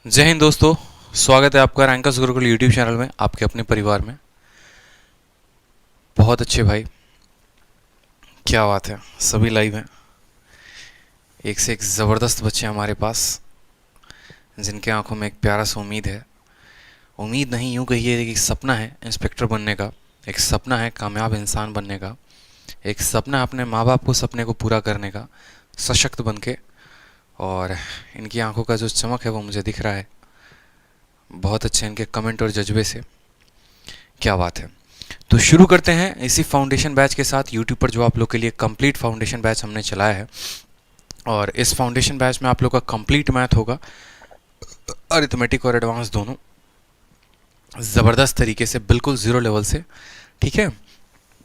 जय हिंद दोस्तों, स्वागत है आपका रैंकर्स गुरुकुल यूट्यूब चैनल में, आपके अपने परिवार में। बहुत अच्छे भाई, क्या बात है, सभी लाइव हैं। एक से एक ज़बरदस्त बच्चे हमारे पास, जिनके आंखों में एक प्यारा सा उम्मीद है। उम्मीद नहीं, यूँ कहिए एक सपना है इंस्पेक्टर बनने का, एक सपना है कामयाब इंसान बनने का, एक सपना अपने माँ बाप को सपने को पूरा करने का, सशक्त बन के। और इनकी आंखों का जो चमक है वो मुझे दिख रहा है। बहुत अच्छे इनके कमेंट और जज्बे से, क्या बात है। तो शुरू करते हैं इसी फाउंडेशन बैच के साथ यूट्यूब पर, जो आप लोग के लिए कंप्लीट फाउंडेशन बैच हमने चलाया है। और इस फाउंडेशन बैच में आप लोग का कंप्लीट मैथ होगा, अरिथमेटिक और एडवांस दोनों, ज़बरदस्त तरीके से, बिल्कुल ज़ीरो लेवल से। ठीक है,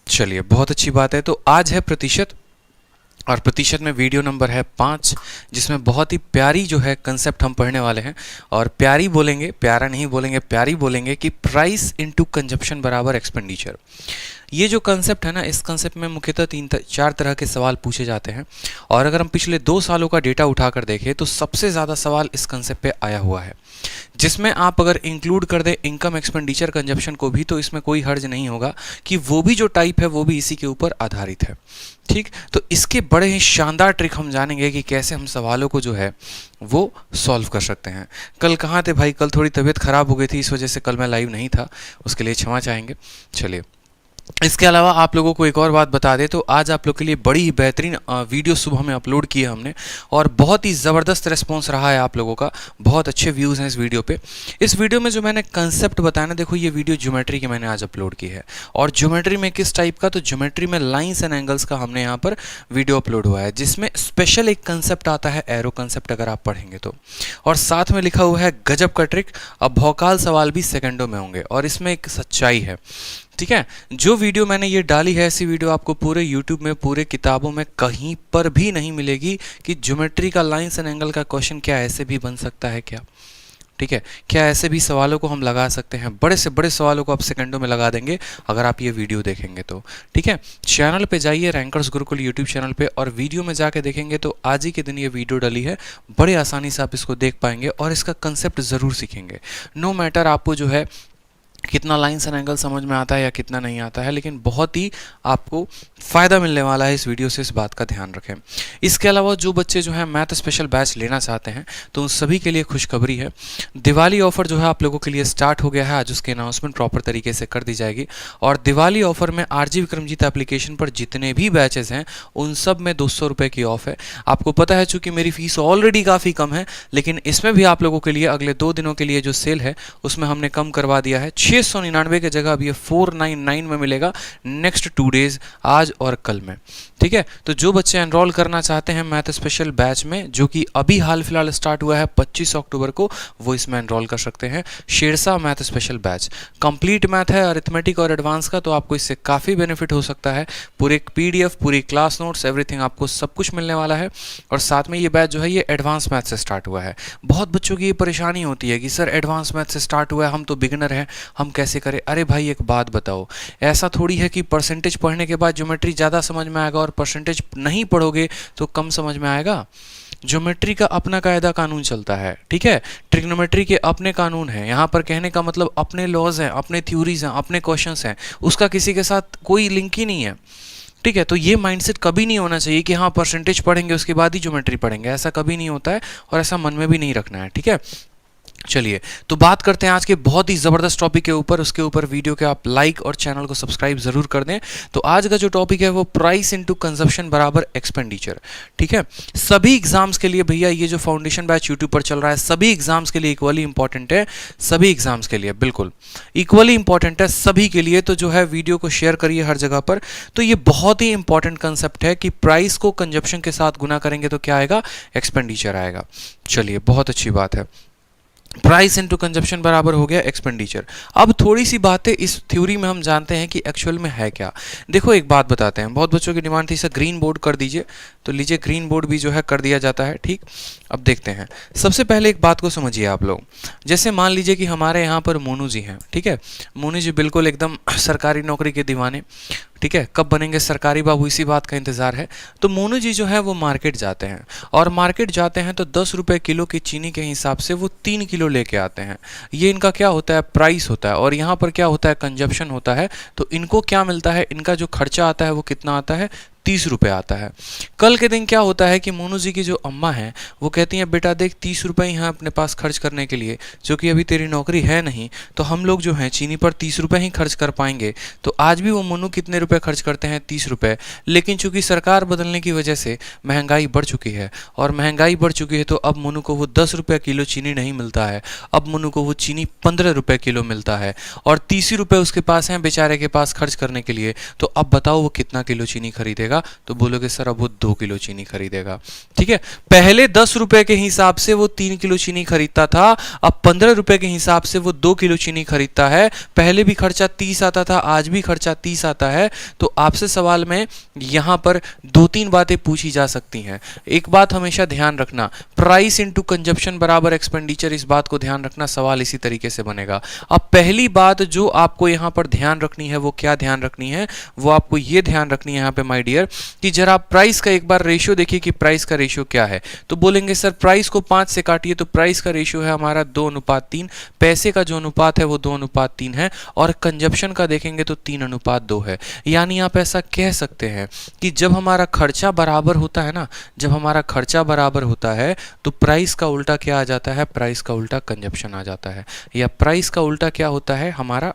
चलिए बहुत अच्छी बात है। तो आज है प्रतिशत, और प्रतिशत में वीडियो नंबर है 5, जिसमें बहुत ही प्यारी जो है कंसेप्ट हम पढ़ने वाले हैं। और प्यारी बोलेंगे, प्यारा नहीं बोलेंगे, प्यारी बोलेंगे कि प्राइस इनटू कंजप्शन बराबर एक्सपेंडिचर। ये जो कंसेप्ट है ना, इस कंसेप्ट में मुख्यतः 4 तरह के सवाल पूछे जाते हैं। और अगर हम पिछले 2 सालों का डेटा उठाकर देखें तो सबसे ज़्यादा सवाल इस कंसेप्ट पे आया हुआ है, जिसमें आप अगर इंक्लूड कर दें इनकम, एक्सपेंडिचर, कंजप्शन को भी, तो इसमें कोई हर्ज नहीं होगा कि वो भी जो टाइप है वो भी इसी के ऊपर आधारित है। ठीक, तो इसके बड़े ही शानदार ट्रिक हम जानेंगे कि कैसे हम सवालों को जो है वो सॉल्व कर सकते हैं। कल कहाँ थे भाई? कल थोड़ी तबीयत खराब हो गई थी, इस वजह से कल मैं लाइव नहीं था, उसके लिए क्षमा चाहेंगे। चलिए, इसके अलावा आप लोगों को एक और बात बता दें तो आज आप लोग के लिए बड़ी ही बेहतरीन वीडियो सुबह में अपलोड की है हमने, और बहुत ही ज़बरदस्त रिस्पॉन्स रहा है आप लोगों का। बहुत अच्छे व्यूज़ हैं इस वीडियो पे। इस वीडियो में जो मैंने कंसेप्ट बताया ना, देखो ये वीडियो ज्योमेट्री की मैंने आज अपलोड की है। और ज्योमेट्री में किस टाइप का? तो ज्योमेट्री में लाइन्स एंड एंगल्स का हमने यहाँ पर वीडियो अपलोड हुआ है, जिसमें स्पेशल एक कंसेप्ट आता है एरो कंसेप्ट, अगर आप पढ़ेंगे तो। और साथ में लिखा हुआ है गजब का ट्रिक, अब भौकाल सवाल भी सेकंडों में होंगे, और इसमें एक सच्चाई है। ठीक है, जो वीडियो मैंने ये डाली है, ऐसी वीडियो आपको पूरे YouTube में, पूरे किताबों में कहीं पर भी नहीं मिलेगी कि ज्योमेट्री का लाइंस एंड एंगल का क्वेश्चन क्या ऐसे भी बन सकता है क्या? ठीक है, क्या ऐसे भी सवालों को हम लगा सकते हैं? बड़े से बड़े सवालों को आप सेकंडों में लगा देंगे अगर आप ये वीडियो देखेंगे तो। ठीक है, चैनल पे जाइए, रैंकर्स गुरुकुल यूट्यूब चैनल पे, और वीडियो में जाके देखेंगे तो आज ही के दिन ये वीडियो डली है, बड़े आसानी से आप इसको देख पाएंगे और इसका कंसेप्ट ज़रूर सीखेंगे। नो मैटर आपको जो है कितना लाइन्स एंड एंगल समझ में आता है या कितना नहीं आता है, लेकिन बहुत ही आपको फ़ायदा मिलने वाला है इस वीडियो से, इस बात का ध्यान रखें। इसके अलावा जो बच्चे जो है मैथ स्पेशल बैच लेना चाहते हैं तो उन सभी के लिए खुशखबरी है। दिवाली ऑफर जो है आप लोगों के लिए स्टार्ट हो गया है, आज उसकी अनाउंसमेंट प्रॉपर तरीके से कर दी जाएगी। और दिवाली ऑफर में आरजी विक्रमजीत एप्लीकेशन पर जितने भी बैचेस हैं उन सब में 200 रुपये की ऑफ है। आपको पता है, चूँकि मेरी फीस ऑलरेडी काफ़ी कम है, लेकिन इसमें भी आप लोगों के लिए अगले 2 दिनों के लिए जो सेल है उसमें हमने कम करवा दिया है। 699 की जगह अब ये 499 में मिलेगा नेक्स्ट 2 डेज, आज और कल में। ठीक है, तो जो बच्चे एनरोल करना चाहते हैं मैथ स्पेशल बैच में, जो कि अभी हाल फिलहाल स्टार्ट हुआ है 25 अक्टूबर को, वो इसमें एनरोल कर सकते हैं। Shershah math special batch complete math है, अरिथमेटिक और एडवांस का, तो आपको इससे काफ़ी बेनिफिट हो सकता है। पूरे PDF, पूरी क्लास नोट्स, एवरीथिंग आपको सब कुछ मिलने वाला है। और साथ में ये बैच जो है ये एडवांस मैथ से स्टार्ट हुआ है। बहुत बच्चों की ये परेशानी होती है कि सर एडवांस मैथ से स्टार्ट हुआ है, हम तो बिगिनर हैं, हम कैसे करें? अरे भाई एक बात बताओ, ऐसा थोड़ी है कि परसेंटेज पढ़ने के बाद ज्योमेट्री ज़्यादा समझ में आएगा और परसेंटेज नहीं पढ़ोगे तो कम समझ में आएगा। ज्योमेट्री का अपना कायदा कानून चलता है। ठीक है, ट्रिग्नोमेट्री के अपने कानून हैं। यहाँ पर कहने का मतलब अपने लॉज हैं, अपने थ्योरीज हैं, अपने क्वेश्चंस हैं, उसका किसी के साथ कोई लिंक ही नहीं है। ठीक है, तो ये माइंडसेट कभी नहीं होना चाहिए कि हाँ परसेंटेज पढ़ेंगे उसके बाद ही ज्योमेट्री पढ़ेंगे, ऐसा कभी नहीं होता है और ऐसा मन में भी नहीं रखना है। ठीक है, चलिए तो बात करते हैं आज के बहुत ही ज़बरदस्त टॉपिक के ऊपर। उसके ऊपर वीडियो के आप लाइक और चैनल को सब्सक्राइब ज़रूर कर दें। तो आज का जो टॉपिक है वो प्राइस इनटू कंजप्शन बराबर एक्सपेंडिचर। ठीक है, सभी एग्जाम्स के लिए भैया ये जो फाउंडेशन बैच यूट्यूब पर चल रहा है, सभी एग्जाम्स के लिए इक्वली इंपॉर्टेंट है। सभी एग्जाम्स के लिए बिल्कुल इक्वली इंपॉर्टेंट है, सभी के लिए। तो जो है वीडियो को शेयर करिए हर जगह पर। तो ये बहुत ही इंपॉर्टेंट कंसेप्ट है कि प्राइस को कंजप्शन के साथ गुना करेंगे तो क्या आएगा? एक्सपेंडिचर आएगा। चलिए बहुत अच्छी बात है, प्राइस इनटू कंजप्शन बराबर हो गया एक्सपेंडिचर। अब थोड़ी सी बातें इस थ्योरी में हम जानते हैं कि एक्चुअल में है क्या। देखो एक बात बताते हैं, बहुत बच्चों की डिमांड थी सर ग्रीन बोर्ड कर दीजिए, तो लीजिए ग्रीन बोर्ड भी जो है कर दिया जाता है। ठीक, अब देखते हैं। सबसे पहले एक बात को समझिए आप लोग, जैसे मान लीजिए कि हमारे यहाँ पर मोनू जी हैं। ठीक है, मोनू जी बिल्कुल एकदम सरकारी नौकरी के दीवाने। ठीक है, कब बनेंगे सरकारी बाबू इसी बात का इंतजार है। तो मोनू जी जो है वो मार्केट जाते हैं, और मार्केट जाते हैं तो 10 रुपये किलो की चीनी के हिसाब से वो 3 किलो लेके आते हैं। ये इनका क्या होता है, प्राइस होता है, और यहाँ पर क्या होता है, कंजप्शन होता है। तो इनको क्या मिलता है, इनका जो खर्चा आता है वो कितना आता है, 30 रुपये आता है। कल के दिन क्या होता है कि मोनू जी की जो अम्मा हैं वो कहती हैं बेटा देख 30 रुपये यहाँ अपने पास खर्च करने के लिए, क्योंकि अभी तेरी नौकरी है नहीं तो हम लोग जो हैं चीनी पर 30 रुपये ही खर्च कर पाएंगे। तो आज भी वो मोनू कितने रुपए खर्च करते हैं, 30 रुपये। लेकिन चूंकि सरकार बदलने की वजह से महंगाई बढ़ चुकी है, और महंगाई बढ़ चुकी है तो अब मोनू को वो 10 रुपये किलो चीनी नहीं मिलता है, अब मोनू को वो चीनी 15 रुपये किलो मिलता है, और 30 ही रुपये उसके पास हैं बेचारे के पास खर्च करने के लिए। तो अब बताओ वो कितना किलो चीनी खरीदेगा, तो बोलोगे सर अब वो 2 किलो चीनी खरीदेगा। ठीक है, पहले 10 रुपए के हिसाब से वो 3 किलो चीनी खरीदता था, अब 15 रुपए के हिसाब से वो 2 किलो चीनी खरीदता है। पहले भी खर्चा 30 आता था, आज भी खर्चा 30 आता है। तो आपसे सवाल में यहां पर 2-3 बातें पूछी जा सकती हैं। एक बात हमेशा ध्यान रखना, प्राइस इंटू कंजप्शन बराबर एक्सपेंडिचर, इस बात को ध्यान रखना, सवाल इसी तरीके से बनेगा। अब पहली बात जो आपको यहां पर ध्यान रखनी है वो क्या ध्यान रखनी है, वो आपको ये ध्यान रखनी है यहाँ पे माय डियर, कि जरा प्राइस का एक बार रेशियो देखिए कि प्राइस का रेशियो क्या है। तो बोलेंगे सर प्राइस को 5 से काटिए, तो प्राइस का रेशियो है हमारा 2:3, पैसे का जो अनुपात है वो 2:3 है, और कंजप्शन का देखेंगे तो 3:2 है। यानी आप ऐसा कह सकते हैं कि जब हमारा खर्चा बराबर होता है ना, जब हमारा खर्चा बराबर होता है तो प्राइस का उल्टा क्या आ जाता है, प्राइस का उल्टा कंजप्शन आ जाता है, या प्राइस का उल्टा क्या होता है, हमारा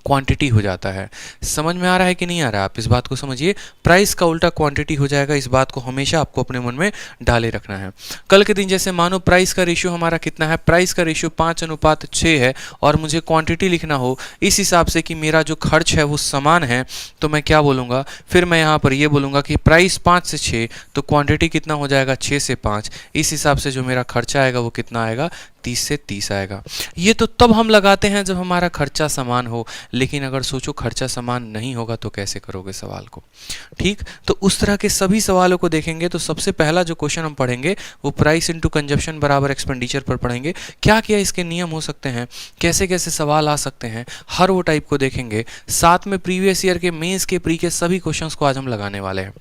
क्वांटिटी हो जाता है। समझ में आ रहा है कि नहीं आ रहा, आप इस बात को समझिए, प्राइस का उल्टा क्वांटिटी हो जाएगा। इस बात को हमेशा आपको अपने मन में डाले रखना है। कल के दिन जैसे मानो प्राइस का रेशियो हमारा कितना है, प्राइस का रेशियो 5:6 है, और मुझे क्वांटिटी लिखना हो इस हिसाब से कि मेरा जो खर्च है वो समान है, तो मैं क्या बोलूँगा, फिर मैं यहाँ पर ये बोलूँगा कि प्राइस 5 से 6, तो क्वांटिटी कितना हो जाएगा, 6 से 5। इस हिसाब से जो मेरा खर्चा आएगा वो कितना आएगा, 30 से 30 आएगा। ये तो तब हम लगाते हैं जब हमारा खर्चा समान हो, लेकिन अगर सोचो खर्चा समान नहीं होगा तो कैसे करोगे सवाल को। ठीक, तो उस तरह के सभी सवालों को देखेंगे तो सबसे पहला जो क्वेश्चन हम पढ़ेंगे वो प्राइस इंटू कंजप्शन बराबर एक्सपेंडिचर पर पढ़ेंगे। क्या क्या इसके नियम हो सकते हैं, कैसे कैसे सवाल आ सकते हैं, हर वो टाइप को देखेंगे। साथ में प्रीवियस ईयर के, मेंस के, प्री के सभी क्वेश्चंस को आज हम लगाने वाले हैं।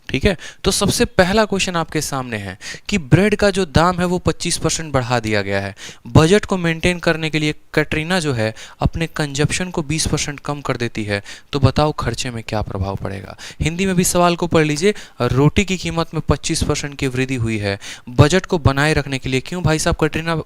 ठीक है, तो सबसे पहला क्वेश्चन आपके सामने है कि ब्रेड का जो दाम है वो 25% बढ़ा दिया गया है। बजट को मेंटेन करने के लिए कैटरीना जो है अपने कंजप्शन को 20% कम कर देती है, तो बताओ खर्चे में क्या प्रभाव पड़ेगा। हिंदी में भी सवाल को पढ़ लीजिए, रोटी की कीमत में 25% की वृद्धि हुई है बजट को बनाए रखने के लिए। क्यों भाई साहब कैटरीना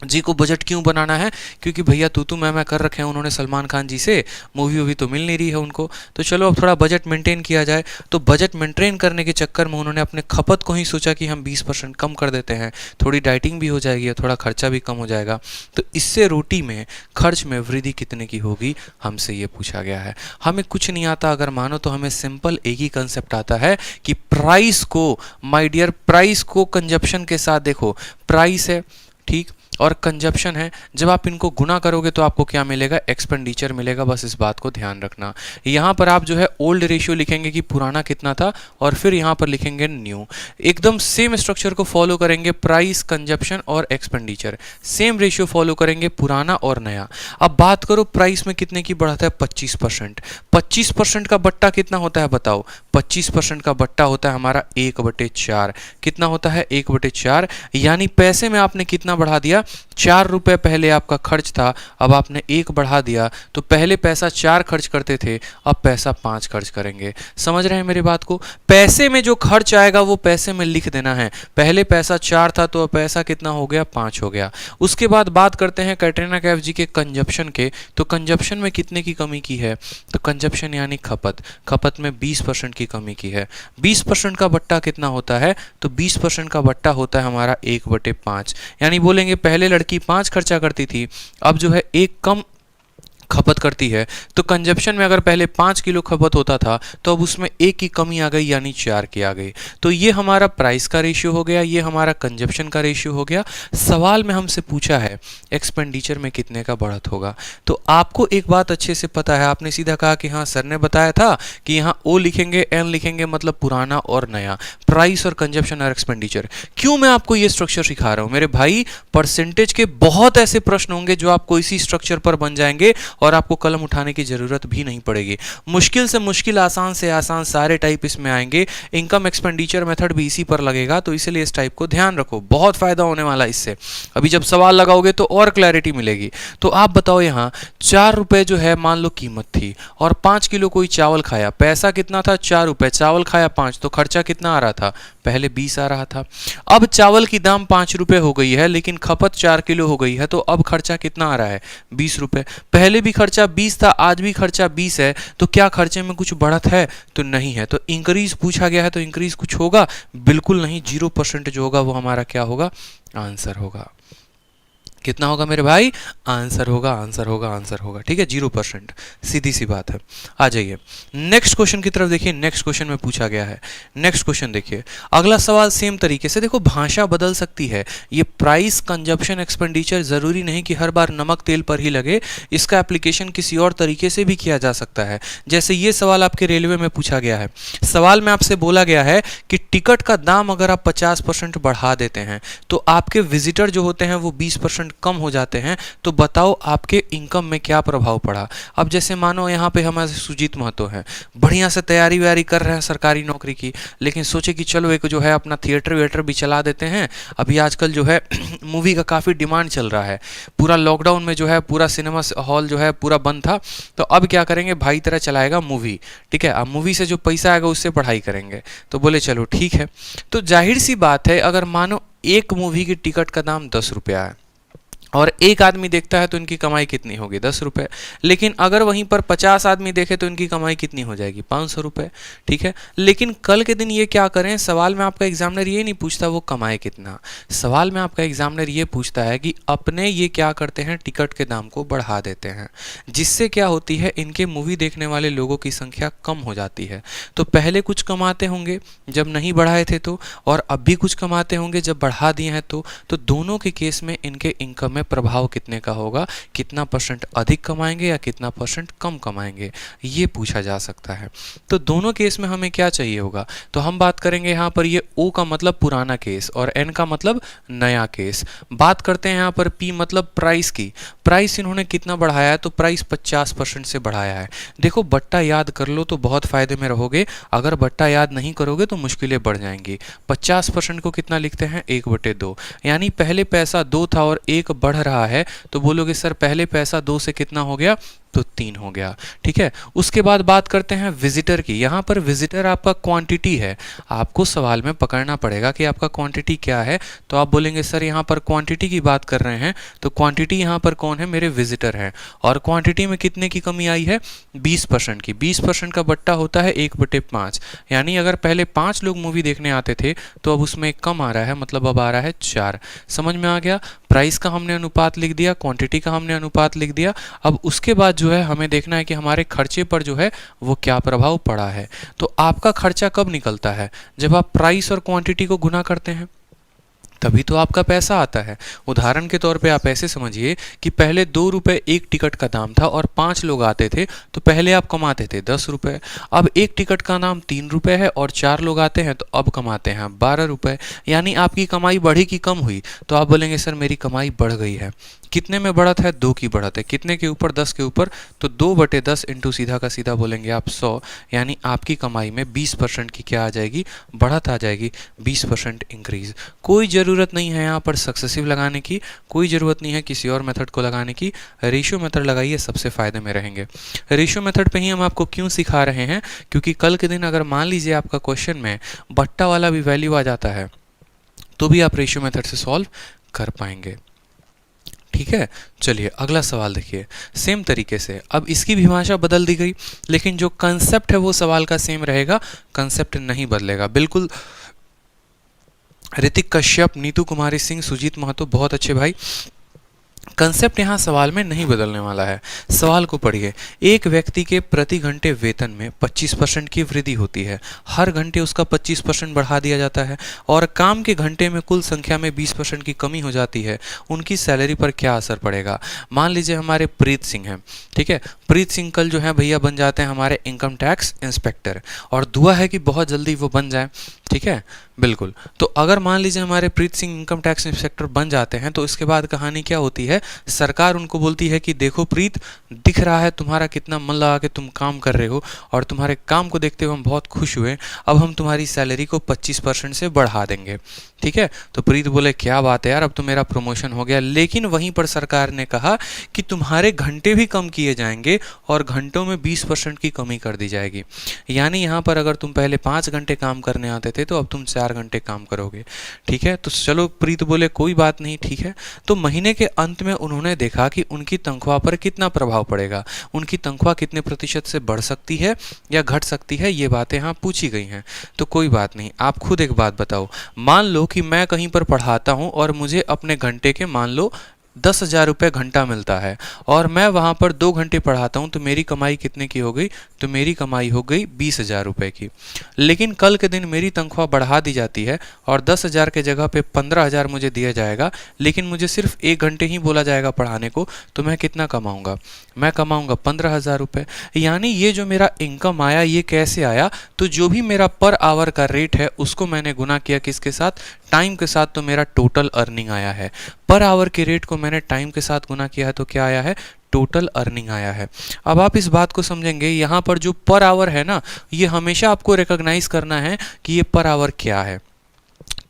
जी को बजट क्यों बनाना है, क्योंकि भैया तू मैं कर रखे हैं उन्होंने सलमान खान जी से, मूवी वूवी तो मिल नहीं रही है उनको, तो चलो अब थोड़ा बजट मेंटेन किया जाए। तो बजट मेंटेन करने के चक्कर में उन्होंने अपने खपत को ही सोचा कि हम 20% कम कर देते हैं, थोड़ी डाइटिंग भी हो जाएगी और थोड़ा खर्चा भी कम हो जाएगा। तो इससे रोटी में खर्च में वृद्धि कितने की होगी, हमसे ये पूछा गया है। हमें कुछ नहीं आता अगर मानो, तो हमें सिंपल एक ही कंसेप्ट आता है कि प्राइस को, माय डियर, प्राइस को कंजप्शन के साथ देखो, प्राइस है ठीक, और कंजप्शन है, जब आप इनको गुना करोगे तो आपको क्या मिलेगा, एक्सपेंडिचर मिलेगा। बस इस बात को ध्यान रखना। यहाँ पर आप जो है ओल्ड रेशियो लिखेंगे कि पुराना कितना था, और फिर यहाँ पर लिखेंगे न्यू। एकदम सेम स्ट्रक्चर को फॉलो करेंगे, प्राइस, कंजप्शन और एक्सपेंडिचर, सेम रेशियो फॉलो करेंगे, पुराना और नया। अब बात करो प्राइस में कितने की बढ़त है, 25%। 25% का बट्टा कितना होता है बताओ, 25% का बट्टा होता है हमारा 1/4। कितना होता है, 1/4। यानी पैसे में आपने कितना बढ़ा दिया, 4 रुपए पहले आपका खर्च था, अब आपने 1 बढ़ा दिया, तो पहले पैसा 4 खर्च करते थे, अब पैसा 5 खर्च करेंगे। समझ रहे हैं मेरी बात को। पैसे में जो खर्च आएगा वो पैसे में लिख देना है। पहले पैसा 4 था तो अब पैसा कितना हो गया, 5 हो गया। उसके बाद बात करते हैं कैटरीना कैफ जी के कंजप्शन के। तो कंजप्शन में कितने की कमी की है, तो कंजप्शन यानी खपत, खपत में 20% की कमी की है। 20% का बट्टा कितना होता है, तो 20% का बट्टा होता है हमारा 1/5। यानी बोलेंगे पहले लड़की 5 खर्चा करती थी, अब जो है 1 कम खपत करती है। तो कंजप्शन में अगर पहले 5 किलो खपत होता था तो अब उसमें 1 की कमी आ गई, यानी 4 की आ गई। तो ये हमारा प्राइस का रेशियो हो गया, ये हमारा कंजप्शन का रेशियो हो गया। सवाल में हमसे पूछा है एक्सपेंडिचर में कितने का बढ़त होगा। तो आपको एक बात अच्छे से पता है, आपने सीधा कहा कि हाँ सर ने बताया था कि यहाँ ओ लिखेंगे, एन लिखेंगे, मतलब पुराना और नया, प्राइस और कंजप्शन और एक्सपेंडिचर। क्यों मैं आपको ये स्ट्रक्चर सिखा रहा हूँ मेरे भाई, परसेंटेज के बहुत ऐसे प्रश्न होंगे जो आपको इसी स्ट्रक्चर पर बन जाएंगे और आपको कलम उठाने की ज़रूरत भी नहीं पड़ेगी। मुश्किल से आसान सारे टाइप इसमें आएंगे। इनकम एक्सपेंडिचर मेथड भी इसी पर लगेगा, तो इसलिए इस टाइप को ध्यान रखो, बहुत फायदा होने वाला इससे। अभी जब सवाल लगाओगे तो और क्लैरिटी मिलेगी। तो आप बताओ, यहाँ 4 रुपए जो है मान लो कीमत थी और 5 किलो कोई चावल खाया, पैसा कितना था 4 रुपए, चावल खाया 5, तो खर्चा कितना आ रहा था, पहले 20 आ रहा था। अब चावल की दाम 5 रुपए हो गई है लेकिन खपत 4 किलो हो गई है, तो अब खर्चा कितना आ रहा है, 20 रुपए। पहले भी खर्चा 20 था, आज भी खर्चा 20 है, तो क्या खर्चे में कुछ बढ़त है, तो नहीं है। तो इंक्रीज पूछा गया है, तो इंक्रीज कुछ होगा, बिल्कुल नहीं। 0% जो होगा वो हमारा क्या होगा, आंसर होगा। कितना होगा मेरे भाई, आंसर होगा। ठीक है, 0%, सीधी सी बात है। आ जाइए नेक्स्ट क्वेश्चन की तरफ देखिए। नेक्स्ट क्वेश्चन में पूछा गया है, नेक्स्ट क्वेश्चन देखिए। अगला सवाल सेम तरीके से, देखो भाषा बदल सकती है। ये प्राइस कंजप्शन एक्सपेंडिचर जरूरी नहीं कि हर बार नमक तेल पर ही लगे, इसका एप्लीकेशन किसी और तरीके से भी किया जा सकता है। जैसे ये सवाल आपके रेलवे में पूछा गया है। सवाल में आपसे बोला गया है कि टिकट का दाम अगर आप 50% बढ़ा देते हैं तो आपके विजिटर जो होते हैं वो 20% कम हो जाते हैं, तो बताओ आपके इनकम में क्या प्रभाव पड़ा। अब जैसे मानो यहाँ पे हमारे सुजीत महतो हैं, बढ़िया से तैयारी व्यारी कर रहे हैं सरकारी नौकरी की, लेकिन सोचे कि चलो एक जो है अपना थिएटर वेटर भी चला देते हैं। अभी आजकल जो है मूवी का काफ़ी डिमांड चल रहा है, पूरा लॉकडाउन में जो है पूरा सिनेमा हॉल जो है पूरा बंद था, तो अब क्या करेंगे, भाई तरह चलाएगा मूवी। ठीक है, अब मूवी से जो पैसा आएगा उससे पढ़ाई करेंगे। तो बोले चलो ठीक है। तो जाहिर सी बात है, अगर मानो एक मूवी की टिकट का दाम 10 रुपया है और एक आदमी देखता है तो इनकी कमाई कितनी होगी, 10 रुपये। लेकिन अगर वहीं पर 50 आदमी देखे तो इनकी कमाई कितनी हो जाएगी, 500 रुपये। ठीक है, लेकिन कल के दिन ये क्या करें, सवाल में आपका एग्जामिनर ये नहीं पूछता वो कमाए कितना, सवाल में आपका एग्जामिनर ये पूछता है कि अपने ये क्या करते हैं, टिकट के दाम को बढ़ा देते हैं, जिससे क्या होती है, इनके मूवी देखने वाले लोगों की संख्या कम हो जाती है। तो पहले कुछ कमाते होंगे जब नहीं बढ़ाए थे तो, और अब भी कुछ कमाते होंगे जब बढ़ा दिए हैं तो दोनों के केस में इनके इनकम में प्रभाव कितने का होगा, कितना परसेंट अधिक कमाएंगे या कितना परसेंट कम कमाएंगे, ये पूछा जा सकता है। तो दोनों केस में हमें क्या चाहिए होगा, तो हम बात करेंगे यहाँ पर ये ओ का मतलब पुराना केस और एन का मतलब नया केस। बात करते हैं यहाँ पर पी मतलब प्राइस की। प्राइस इन्होंने कितना बढ़ाया है, तो प्राइस 50% से बढ़ाया है। देखो बट्टा याद कर लो तो बहुत फायदे में रहोगे, अगर बट्टा याद नहीं करोगे तो मुश्किलें बढ़ जाएंगी। 50% को कितना लिखते हैं, 1/2, यानी पहले पैसा 2 था और 1 बढ़ रहा है, तो बोलोगे सर पहले पैसा 2 से कितना हो गया, तो 3 हो गया। ठीक है, उसके बाद बात करते हैं विजिटर की। यहाँ पर विजिटर आपका क्वांटिटी है, आपको सवाल में पकड़ना पड़ेगा कि आपका क्वांटिटी क्या है। तो आप बोलेंगे सर यहाँ पर क्वांटिटी की बात कर रहे हैं, तो क्वांटिटी यहाँ पर कौन है, मेरे विजिटर हैं। और क्वांटिटी में कितने की कमी आई है, 20% की। 20% का बट्टा होता है 1/5, यानी अगर पहले 5 लोग मूवी देखने आते थे तो अब उसमें कम आ रहा है, मतलब अब आ रहा है 4। समझ में आ गया, प्राइस का हमने अनुपात लिख दिया, क्वांटिटी का हमने अनुपात लिख दिया। अब उसके बाद जो है हमें देखना है कि हमारे खर्चे पर जो है वो क्या प्रभाव पड़ा है। तो आपका खर्चा कब निकलता है, जब आप प्राइस और क्वांटिटी को गुना करते हैं, तभी तो आपका पैसा आता है। उदाहरण के तौर पे आप ऐसे समझिए कि पहले 2 रुपये एक टिकट का दाम था और 5 लोग आते थे, तो पहले आप कमाते थे 10 रुपये। अब एक टिकट का दाम 3 रुपये है और 4 लोग आते हैं, तो अब कमाते हैं 12 रुपये। यानी आपकी कमाई बढ़ी कि कम हुई, तो आप बोलेंगे सर मेरी कमाई बढ़ गई है। कितने में बढ़त है, 2 की बढ़त है। कितने के ऊपर, 10 के ऊपर, तो 2/10 इंटू सीधा का सीधा बोलेंगे आप 100, यानी आपकी कमाई में 20% की क्या आ जाएगी, बढ़त आ जाएगी, 20% इंक्रीज। कोई ज़रूरत नहीं है यहाँ पर सक्सेसिव लगाने की, कोई ज़रूरत नहीं है किसी और मेथड को लगाने की, रेशियो मेथड लगाइए, सबसे फ़ायदे में रहेंगे। रेशियो मेथड पे ही हम आपको क्यों सिखा रहे हैं, क्योंकि कल के दिन अगर मान लीजिए आपका क्वेश्चन में बट्टा वाला भी वैल्यू आ जाता है तो भी आप रेशियो मेथड से सॉल्व कर पाएंगे। ठीक है, चलिए अगला सवाल देखिए। सेम तरीके से अब इसकी भी भाषा बदल दी गई, लेकिन जो कंसेप्ट है वो सवाल का सेम रहेगा, कंसेप्ट नहीं बदलेगा बिल्कुल। ऋतिक कश्यप, नीतू कुमारी सिंह, सुजीत महतो, बहुत अच्छे भाई। कंसेप्ट यहाँ सवाल में नहीं बदलने वाला है। सवाल को पढ़िए। एक व्यक्ति के प्रति घंटे वेतन में 25% की वृद्धि होती है, हर घंटे उसका 25% बढ़ा दिया जाता है, और काम के घंटे में कुल संख्या में 20% की कमी हो जाती है। उनकी सैलरी पर क्या असर पड़ेगा। मान लीजिए हमारे प्रीत सिंह हैं, ठीक है, प्रीत सिंह कल जो है भैया बन जाते हैं हमारे इनकम टैक्स इंस्पेक्टर, और दुआ है कि बहुत जल्दी वो बन जाए। ठीक है, बिल्कुल। तो अगर मान लीजिए हमारे Preet Singh income tax inspector बन जाते हैं तो इसके बाद कहानी क्या होती है, सरकार उनको बोलती है कि देखो प्रीत, दिख रहा है तुम्हारा कितना मन लगा के तुम काम कर रहे हो और तुम्हारे काम को देखते हुए हम बहुत खुश हुए, अब हम तुम्हारी सैलरी को 25% से बढ़ा देंगे। ठीक है, तो प्रीत बोले क्या बात है यार, अब तो मेरा प्रमोशन हो गया। लेकिन वहीं पर सरकार ने कहा कि तुम्हारे घंटे भी कम किए जाएंगे और घंटों में 20% की कमी कर दी जाएगी। यानी यहाँ पर अगर तुम पहले 5 घंटे काम करने आते थे तो अब तुम 4 घंटे काम करोगे। ठीक है, तो चलो प्रीत बोले कोई बात नहीं, ठीक है। तो महीने के अंत में उन्होंने देखा कि उनकी तनख्वाह पर कितना प्रभाव पड़ेगा, उनकी तनख्वाह कितने प्रतिशत से बढ़ सकती है या घट सकती है, ये बातें यहाँ पूछी गई हैं। तो कोई बात नहीं, आप खुद एक बात बताओ, मान लो कि मैं कहीं पर पढ़ाता हूँ और मुझे अपने घंटे के मान लो 10,000 रुपये घंटा मिलता है और मैं वहाँ पर 2 घंटे पढ़ाता हूँ, तो मेरी कमाई कितने की हो गई, तो मेरी कमाई हो गई 20,000 रुपये की। लेकिन कल के दिन मेरी तनख्वाह बढ़ा दी जाती है और 10,000 के जगह पे 15,000 मुझे दिया जाएगा, लेकिन मुझे सिर्फ 1 घंटे ही बोला जाएगा पढ़ाने को, तो मैं कितना कमाऊँगा, मैं कमाऊँगा 15,000 रुपये। यानी ये जो मेरा इनकम आया ये कैसे आया, तो जो भी मेरा पर आवर का रेट है उसको मैंने गुना किया किसके साथ, टाइम के साथ, तो मेरा टोटल अर्निंग आया है। पर आवर के रेट को मैंने टाइम के साथ गुना किया है तो क्या आया है, टोटल अर्निंग आया है। अब आप इस बात को समझेंगे, यहाँ पर जो पर आवर है ना, ये हमेशा आपको रिकॉग्नाइज करना है कि ये पर आवर क्या है।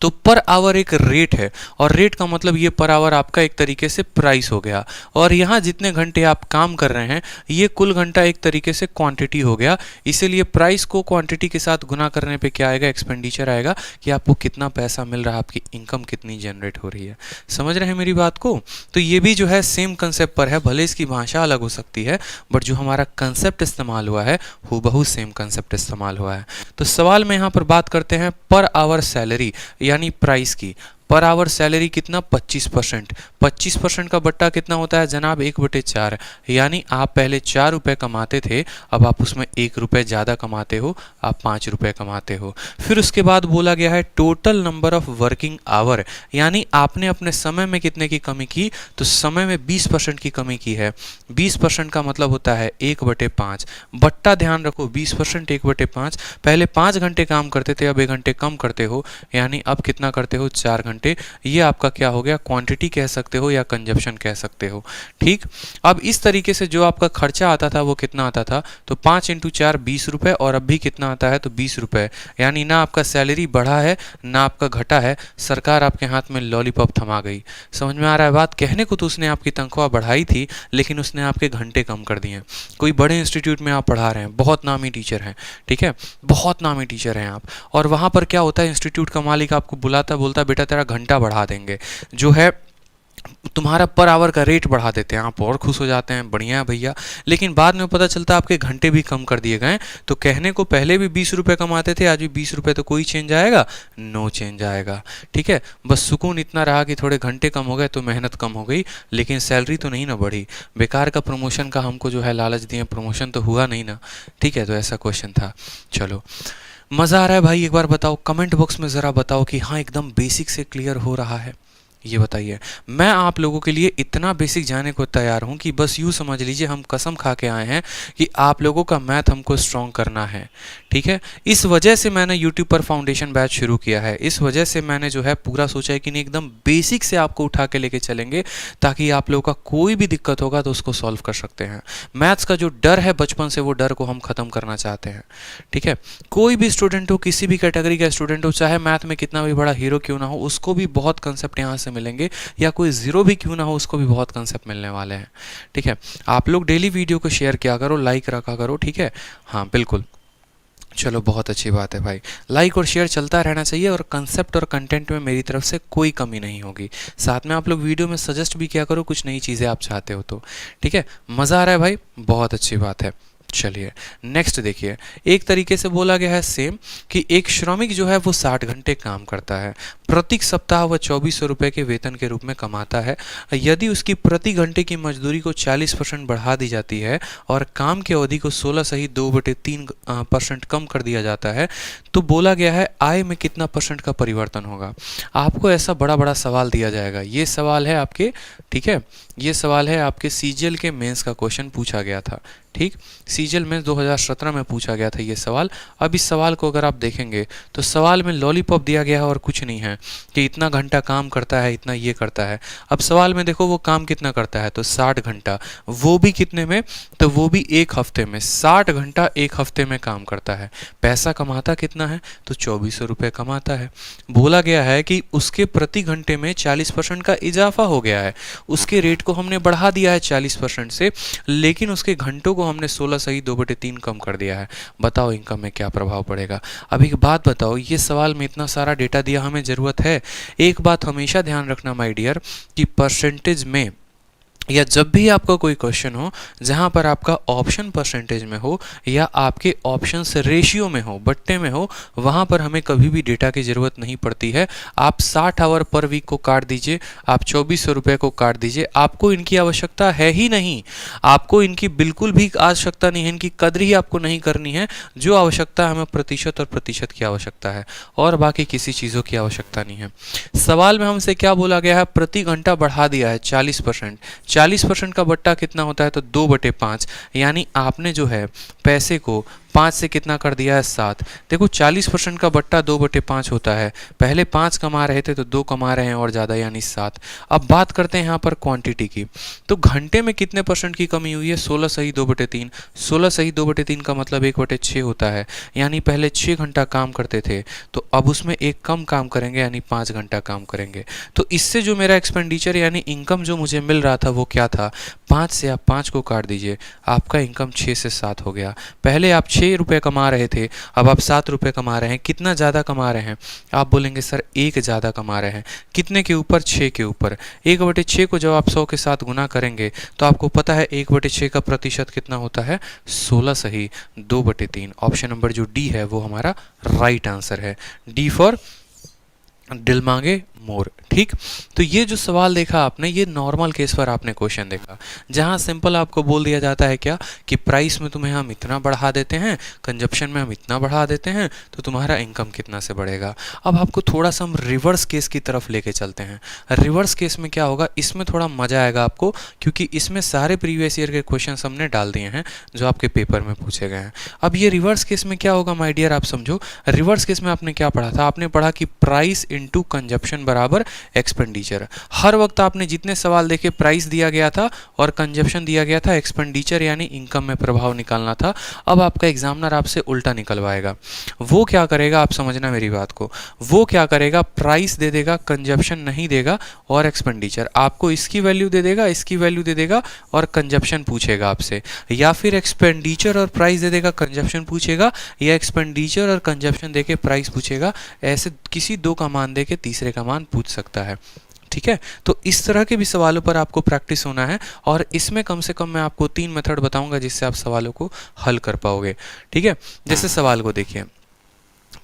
तो पर आवर एक रेट है और रेट का मतलब ये पर आवर आपका एक तरीके से प्राइस हो गया, और यहाँ जितने घंटे आप काम कर रहे हैं ये कुल घंटा एक तरीके से क्वांटिटी हो गया। इसीलिए प्राइस को क्वांटिटी के साथ गुना करने पे क्या आएगा, एक्सपेंडिचर आएगा, कि आपको कितना पैसा मिल रहा है, आपकी इनकम कितनी जनरेट हो रही है। समझ रहे हैं मेरी बात को? तो ये भी जो है सेम कंसेप्ट पर है, भले इसकी भाषा अलग हो सकती है बट जो हमारा कंसेप्ट इस्तेमाल हुआ है हूबहू सेम कंसेप्ट इस्तेमाल हुआ है। तो सवाल में यहाँ पर बात करते हैं पर आवर सैलरी यानी प्राइस की। पर आवर सैलरी कितना, 25%। 25% का बट्टा कितना होता है जनाब, 1/4। यानी आप पहले 4 रुपये कमाते थे, अब आप उसमें 1 रुपये ज़्यादा कमाते हो, आप 5 रुपये कमाते हो। फिर उसके बाद बोला गया है total number of working hour, यानी आपने अपने समय में कितने की कमी की, तो समय में 20% की कमी की है। 20% का मतलब होता है 1/5। बट्टा ध्यान रखो, 20% 1/5। पहले 5 घंटे काम करते थे, अब 1 घंटे कम करते हो, यानी अब कितना करते हो, 4 घंटे। ये आपका क्या हो गया, क्वांटिटी कह सकते हो या कंजप्शन कह सकते हो। ठीक, अब इस तरीके से जो आपका खर्चा आता था वो कितना आता था, तो 5 × 4 20 रुपये, और अब भी कितना आता है, तो 20 रुपये। यानी ना आपका सैलरी बढ़ा है ना आपका घटा है, सरकार आपके हाथ में लॉलीपॉप थमा गई। समझ में आ रहा है बात? कहने को तो उसने आपकी तनख्वाह बढ़ाई थी लेकिन उसने आपके घंटे कम कर दिए। कोई बड़े इंस्टीट्यूट में आप पढ़ा रहे हैं, बहुत नामी टीचर हैं, ठीक है, बहुत नामी टीचर हैं आप, और वहाँ पर क्या होता है, इंस्टीट्यूट का मालिक आपको बुलाता, बोलता बेटा तेरा घंटा बढ़ा देंगे, जो है तुम्हारा पर आवर का रेट बढ़ा देते हैं, आप और खुश हो जाते हैं, बढ़िया है भैया। लेकिन बाद में पता चलता है आपके घंटे भी कम कर दिए गए। तो कहने को पहले भी 20 रुपये कमाते थे, आज भी 20 रुपये, तो कोई चेंज आएगा, नो चेंज आएगा। ठीक है, बस सुकून इतना रहा कि थोड़े घंटे कम हो गए तो मेहनत कम हो गई, लेकिन सैलरी तो नहीं ना बढ़ी। बेकार का प्रमोशन का हमको जो है लालच दिए, प्रमोशन तो हुआ नहीं ना। ठीक है, तो ऐसा क्वेश्चन था। चलो, मज़ा आ रहा है भाई? एक बार बताओ कमेंट बॉक्स में ज़रा बताओ कि हाँ एकदम बेसिक से क्लियर हो रहा है। ये बताइए, मैं आप लोगों के लिए इतना बेसिक जाने को तैयार हूँ कि बस यूँ समझ लीजिए हम कसम खा के आए हैं कि आप लोगों का मैथ हमको स्ट्रॉन्ग करना है। ठीक है, इस वजह से मैंने यूट्यूब पर फाउंडेशन बैच शुरू किया है, इस वजह से मैंने जो है पूरा सोचा है कि नहीं एकदम बेसिक से आपको उठा के लेके चलेंगे, ताकि आप लोगों का कोई भी दिक्कत होगा तो उसको सॉल्व कर सकते हैं। मैथ्स का जो डर है बचपन से, वो डर को हम ख़त्म करना चाहते हैं। ठीक है, कोई भी स्टूडेंट हो, किसी भी कैटेगरी का स्टूडेंट हो, चाहे मैथ में कितना भी बड़ा हीरो क्यों ना हो, उसको भी बहुत कंसेप्ट यहाँ से मिलेंगे, या कोई ज़ीरो भी क्यों ना हो उसको भी बहुत कंसेप्ट मिलने वाले हैं। ठीक है, आप लोग डेली वीडियो को शेयर किया करो, लाइक रखा करो। ठीक है, हाँ बिल्कुल, चलो बहुत अच्छी बात है भाई, लाइक और शेयर चलता रहना चाहिए, और कंसेप्ट और कंटेंट में मेरी तरफ से कोई कमी नहीं होगी। साथ में आप लोग वीडियो में सजेस्ट भी किया करो कुछ नई चीज़ें आप चाहते हो तो। ठीक है, मज़ा आ रहा है भाई, बहुत अच्छी बात है। चलिए नेक्स्ट देखिए, एक तरीके से बोला गया है सेम कि एक श्रमिक जो है वो 60 घंटे काम करता है, प्रति सप्ताह वह 2400 रुपये के वेतन के रूप में कमाता है। यदि उसकी प्रति घंटे की मजदूरी को 40% बढ़ा दी जाती है और काम की अवधि को 16 सहित 2/3% कम कर दिया जाता है, तो बोला गया है आय में कितना % का परिवर्तन होगा। आपको ऐसा बड़ा बड़ा सवाल दिया जाएगा, ये सवाल है आपके, ठीक है, ये सवाल है आपके सीजीएल के मेंस का क्वेश्चन पूछा गया था। ठीक, सीजल में 2017 में पूछा गया था ये सवाल। अब इस सवाल को अगर आप देखेंगे तो सवाल में लॉलीपॉप दिया गया है और कुछ नहीं है कि इतना घंटा काम करता है, इतना ये करता है। अब सवाल में देखो वो काम कितना करता है, तो 60 घंटा, वो भी कितने में, तो वो भी एक हफ्ते में। 60 घंटा एक हफ्ते में काम करता है। पैसा कमाता कितना है, तो 2400 रुपये कमाता है। बोला गया है कि उसके प्रति घंटे में 40% का इजाफा हो गया है। उसके रेट को हमने बढ़ा दिया है 40% से, लेकिन उसके घंटों को हमने 16 सही 2/3 कम कर दिया है। बताओ इनकम में क्या प्रभाव पड़ेगा। अब एक बात बताओ, ये सवाल में इतना सारा डेटा दिया, हमें ज़रूरत है? एक बात हमेशा ध्यान रखना माय डियर, कि परसेंटेज में या जब भी आपका कोई क्वेश्चन हो जहां पर आपका ऑप्शन परसेंटेज में हो या आपके ऑप्शंस रेशियो में हो, बट्टे में हो, वहां पर हमें कभी भी डेटा की ज़रूरत नहीं पड़ती है। आप 60 आवर पर वीक को काट दीजिए, आप 2400 रुपये को काट दीजिए, आपको इनकी आवश्यकता है ही नहीं। आपको इनकी बिल्कुल भी आवश्यकता नहीं है, इनकी कदर ही आपको नहीं करनी है। जो आवश्यकता है हमें प्रतिशत और प्रतिशत की आवश्यकता है, और बाकी किसी चीज़ों की आवश्यकता नहीं है। सवाल में हमसे क्या बोला गया है, प्रति घंटा बढ़ा दिया है 40%। 40% का बट्टा कितना होता है, तो 2/5, यानी आपने जो है पैसे को 5 से कितना कर दिया है, 7। देखो 40% का बट्टा 2/5 होता है। पहले 5 कमा रहे थे तो 2 कमा रहे हैं और ज़्यादा, यानी 7। अब बात करते हैं यहाँ पर क्वांटिटी की, तो घंटे में कितने परसेंट की कमी हुई है, 16 सही 2/3। 16 सही 2/3 का मतलब 1/6 होता है, यानी पहले 6 घंटा काम करते थे तो अब उसमें एक कम काम करेंगे, यानी 5 घंटा काम करेंगे। तो इससे जो मेरा एक्सपेंडिचर यानी इनकम जो मुझे मिल रहा था वो क्या था, 5 से आप 5 को काट दीजिए, आपका इनकम 6 से 7 हो गया। पहले आप 6 रुपये कमा रहे थे, अब आप 7 रुपये कमा रहे हैं। कितना ज़्यादा कमा रहे हैं, आप बोलेंगे सर 1 ज़्यादा कमा रहे हैं। कितने के ऊपर, 6 के ऊपर। 1/6 को जब आप 100 के साथ गुना करेंगे तो आपको पता है 1/6 का प्रतिशत कितना होता है, 16 सही 2/3। ऑप्शन नंबर जो डी है वो हमारा राइट आंसर है, डी फॉर दिल मांगे मोर। ठीक, तो ये जो सवाल देखा आपने, ये नॉर्मल केस पर आपने क्वेश्चन देखा, जहां सिंपल आपको बोल दिया जाता है क्या, कि प्राइस में तुम्हें हम इतना बढ़ा देते हैं, कंजप्शन में हम इतना बढ़ा देते हैं, तो तुम्हारा इनकम कितना से बढ़ेगा। अब आपको थोड़ा सा हम रिवर्स केस की तरफ लेके चलते हैं। रिवर्स केस में क्या होगा, इसमें थोड़ा मजा आएगा आपको, क्योंकि इसमें सारे प्रीवियस ईयर के क्वेश्चन हमने डाल दिए हैं जो आपके पेपर में पूछे गए हैं। अब ये रिवर्स केस में क्या होगा माय डियर, आप समझो। रिवर्स केस में आपने क्या पढ़ा था, आपने पढ़ा कि प्राइस इनटू कंजप्शन बराबर एक्सपेंडिचर। हर वक्त आपने जितने सवाल देखे, प्राइस दिया गया था और कंजप्शन दिया गया था, एक्सपेंडिचर यानी इनकम में प्रभाव निकालना था। अब आपका एग्जामिनर आपसे उल्टा निकलवाएगा। वो क्या करेगा, आप समझना मेरी बात को, वो क्या करेगा, प्राइस दे देगा, कंजप्शन नहीं देगा, और एक्सपेंडिचर आपको इसकी वैल्यू दे देगा, इसकी वैल्यू दे देगा, और कंजप्शन पूछेगा आपसे। या फिर एक्सपेंडिचर और प्राइस दे देगा, कंजप्शन पूछेगा, या एक्सपेंडिचर और कंजप्शन देके प्राइस पूछेगा। ऐसे किसी दो का मान देके तीसरे का मान पूछ सकता है। ठीक है, तो इस तरह के भी सवालों पर आपको प्रैक्टिस होना है, और इसमें कम से कम मैं आपको 3 मेथड बताऊंगा जिससे आप सवालों को हल कर पाओगे। ठीक है, जैसे सवाल को देखिए,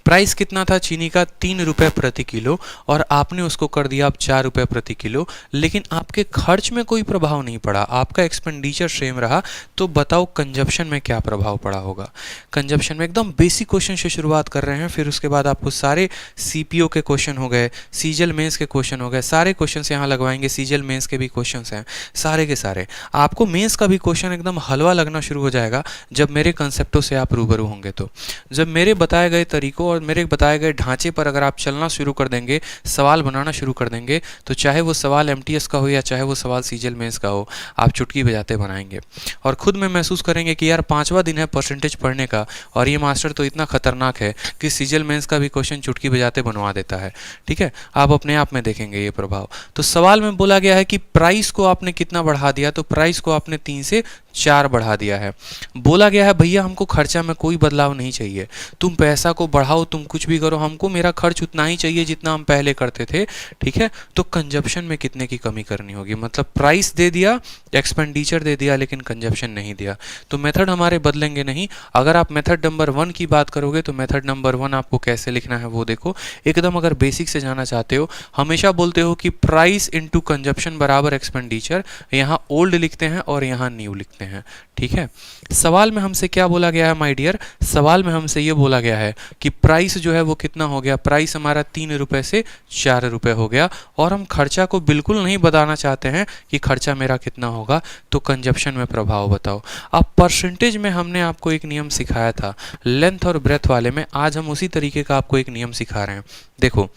प्राइस कितना था चीनी का, 3 रुपये प्रति किलो, और आपने उसको कर दिया अब 4 रुपये प्रति किलो, लेकिन आपके खर्च में कोई प्रभाव नहीं पड़ा, आपका एक्सपेंडिचर सेम रहा। तो बताओ कंजप्शन में क्या प्रभाव पड़ा होगा। कंजप्शन में एकदम बेसिक क्वेश्चन से शुरुआत कर रहे हैं, फिर उसके बाद आपको सारे सीपीओ के क्वेश्चन हो गए, सीजल मेंस के क्वेश्चन हो गए, सारे क्वेश्चन यहाँ लगवाएंगे। सीजल मेंस के भी क्वेश्चन हैं सारे के सारे। आपको मेंस का भी क्वेश्चन एकदम हलवा लगना शुरू हो जाएगा जब मेरे कंसेप्टों से आप रूबरू होंगे। तो जब मेरे बताए गए तरीकों और मेरे बताए गए ढांचे पर अगर आप चलना शुरू कर देंगे, सवाल बनाना शुरू कर देंगे, तो चाहे वो सवाल एमटीएस का हो या चाहे वो सवाल सीजल मेंस का हो, आप चुटकी बजाते बनाएंगे। और खुद में महसूस करेंगे कि यार 5वां दिन है परसेंटेज पढ़ने का, और ये मास्टर तो इतना खतरनाक है कि सीजल मेंस का भी क्वेश्चन चुटकी बजाते बनवा देता है। ठीक है, आप अपने आप में देखेंगे ये प्रभाव। तो सवाल में बोला गया है कि प्राइस को आपने कितना बढ़ा दिया, तो प्राइस को आपने 3 से 4 बढ़ा दिया है। बोला गया है भैया हमको खर्चा में कोई बदलाव नहीं चाहिए, तुम पैसा को बढ़ाओ, तुम कुछ भी करो, हमको मेरा खर्च उतना ही चाहिए जितना हम पहले करते थे। ठीक है, तो कंजप्शन में कितने की कमी करनी होगी, मतलब प्राइस दे दिया, एक्सपेंडिचर दे दिया, लेकिन कंजप्शन नहीं दिया। तो मेथड हमारे बदलेंगे नहीं। अगर आप मेथड नंबर 1 की बात करोगे तो मेथड नंबर 1 आपको कैसे लिखना है वो देखो एकदम। अगर बेसिक से जाना चाहते हो, हमेशा बोलते हो कि प्राइस इंटू कंजप्शन बराबर एक्सपेंडिचर, यहाँ ओल्ड लिखते हैं और यहाँ न्यू लिखते हैं। सकते हैं। ठीक है, सवाल में हमसे क्या बोला गया है माय डियर, सवाल में हमसे ये बोला गया है कि प्राइस जो है वो कितना हो गया, प्राइस हमारा 3 रुपये से 4 रुपये हो गया, और हम खर्चा को बिल्कुल नहीं बताना चाहते हैं कि खर्चा मेरा कितना होगा, तो कंजप्शन में प्रभाव बताओ। अब परसेंटेज में हमने आपको एक नियम सिखाया था लेंथ और ब्रेथ वाले में, आज हम उसी तरीके का आपको एक नियम सिखा रहे हैं। देखो,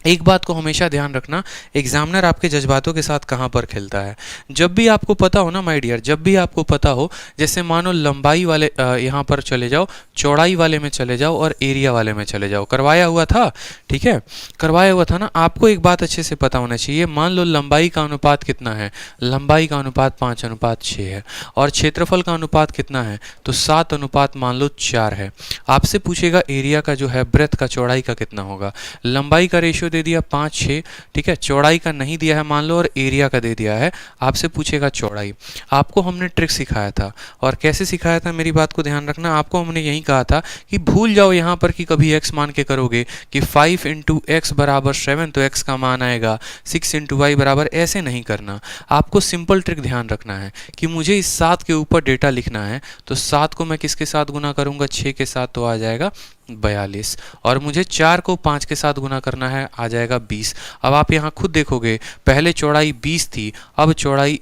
एक बात को हमेशा ध्यान रखना, एग्जामिनर आपके जज्बातों के साथ कहाँ पर खेलता है। जब भी आपको पता हो ना माय डियर, जब भी आपको पता हो, जैसे मानो लंबाई वाले यहाँ पर चले जाओ, चौड़ाई वाले में चले जाओ और एरिया वाले में चले जाओ, करवाया हुआ था। ठीक है, करवाया हुआ था ना। आपको एक बात अच्छे से पता होना चाहिए, मान लो लंबाई का अनुपात कितना है, लंबाई का अनुपात 5:6 है, और क्षेत्रफल का अनुपात कितना है, तो 7 अनुपात मान लो 4 है। आपसे पूछेगा एरिया का जो है, ब्रेथ का, चौड़ाई का कितना होगा। लंबाई का रेशियो दे दिया 5:6, ठीक है, चौड़ाई का नहीं दिया है मान लो, और एरिया का दे दिया है। आपसे पूछेगा चौड़ाई। आपको हमने ट्रिक सिखाया था, और कैसे सिखाया था मेरी बात को ध्यान रखना। आपको हमने यही कहा था कि भूल जाओ यहाँ पर कि कभी x मान के करोगे कि 5 × x = 7, तो x का मान आएगा 6 × y बराबर, ऐसे नहीं करना। आपको सिंपल ट्रिक ध्यान रखना है कि मुझे इस 7 के ऊपर डेटा लिखना है, तो 7 को मैं किसके साथ गुना करूंगा, 6 के साथ, तो आ जाएगा 42, और मुझे 4 को 5 के साथ गुना करना है, आ जाएगा 20। अब आप यहाँ खुद देखोगे, पहले चौड़ाई 20 थी, अब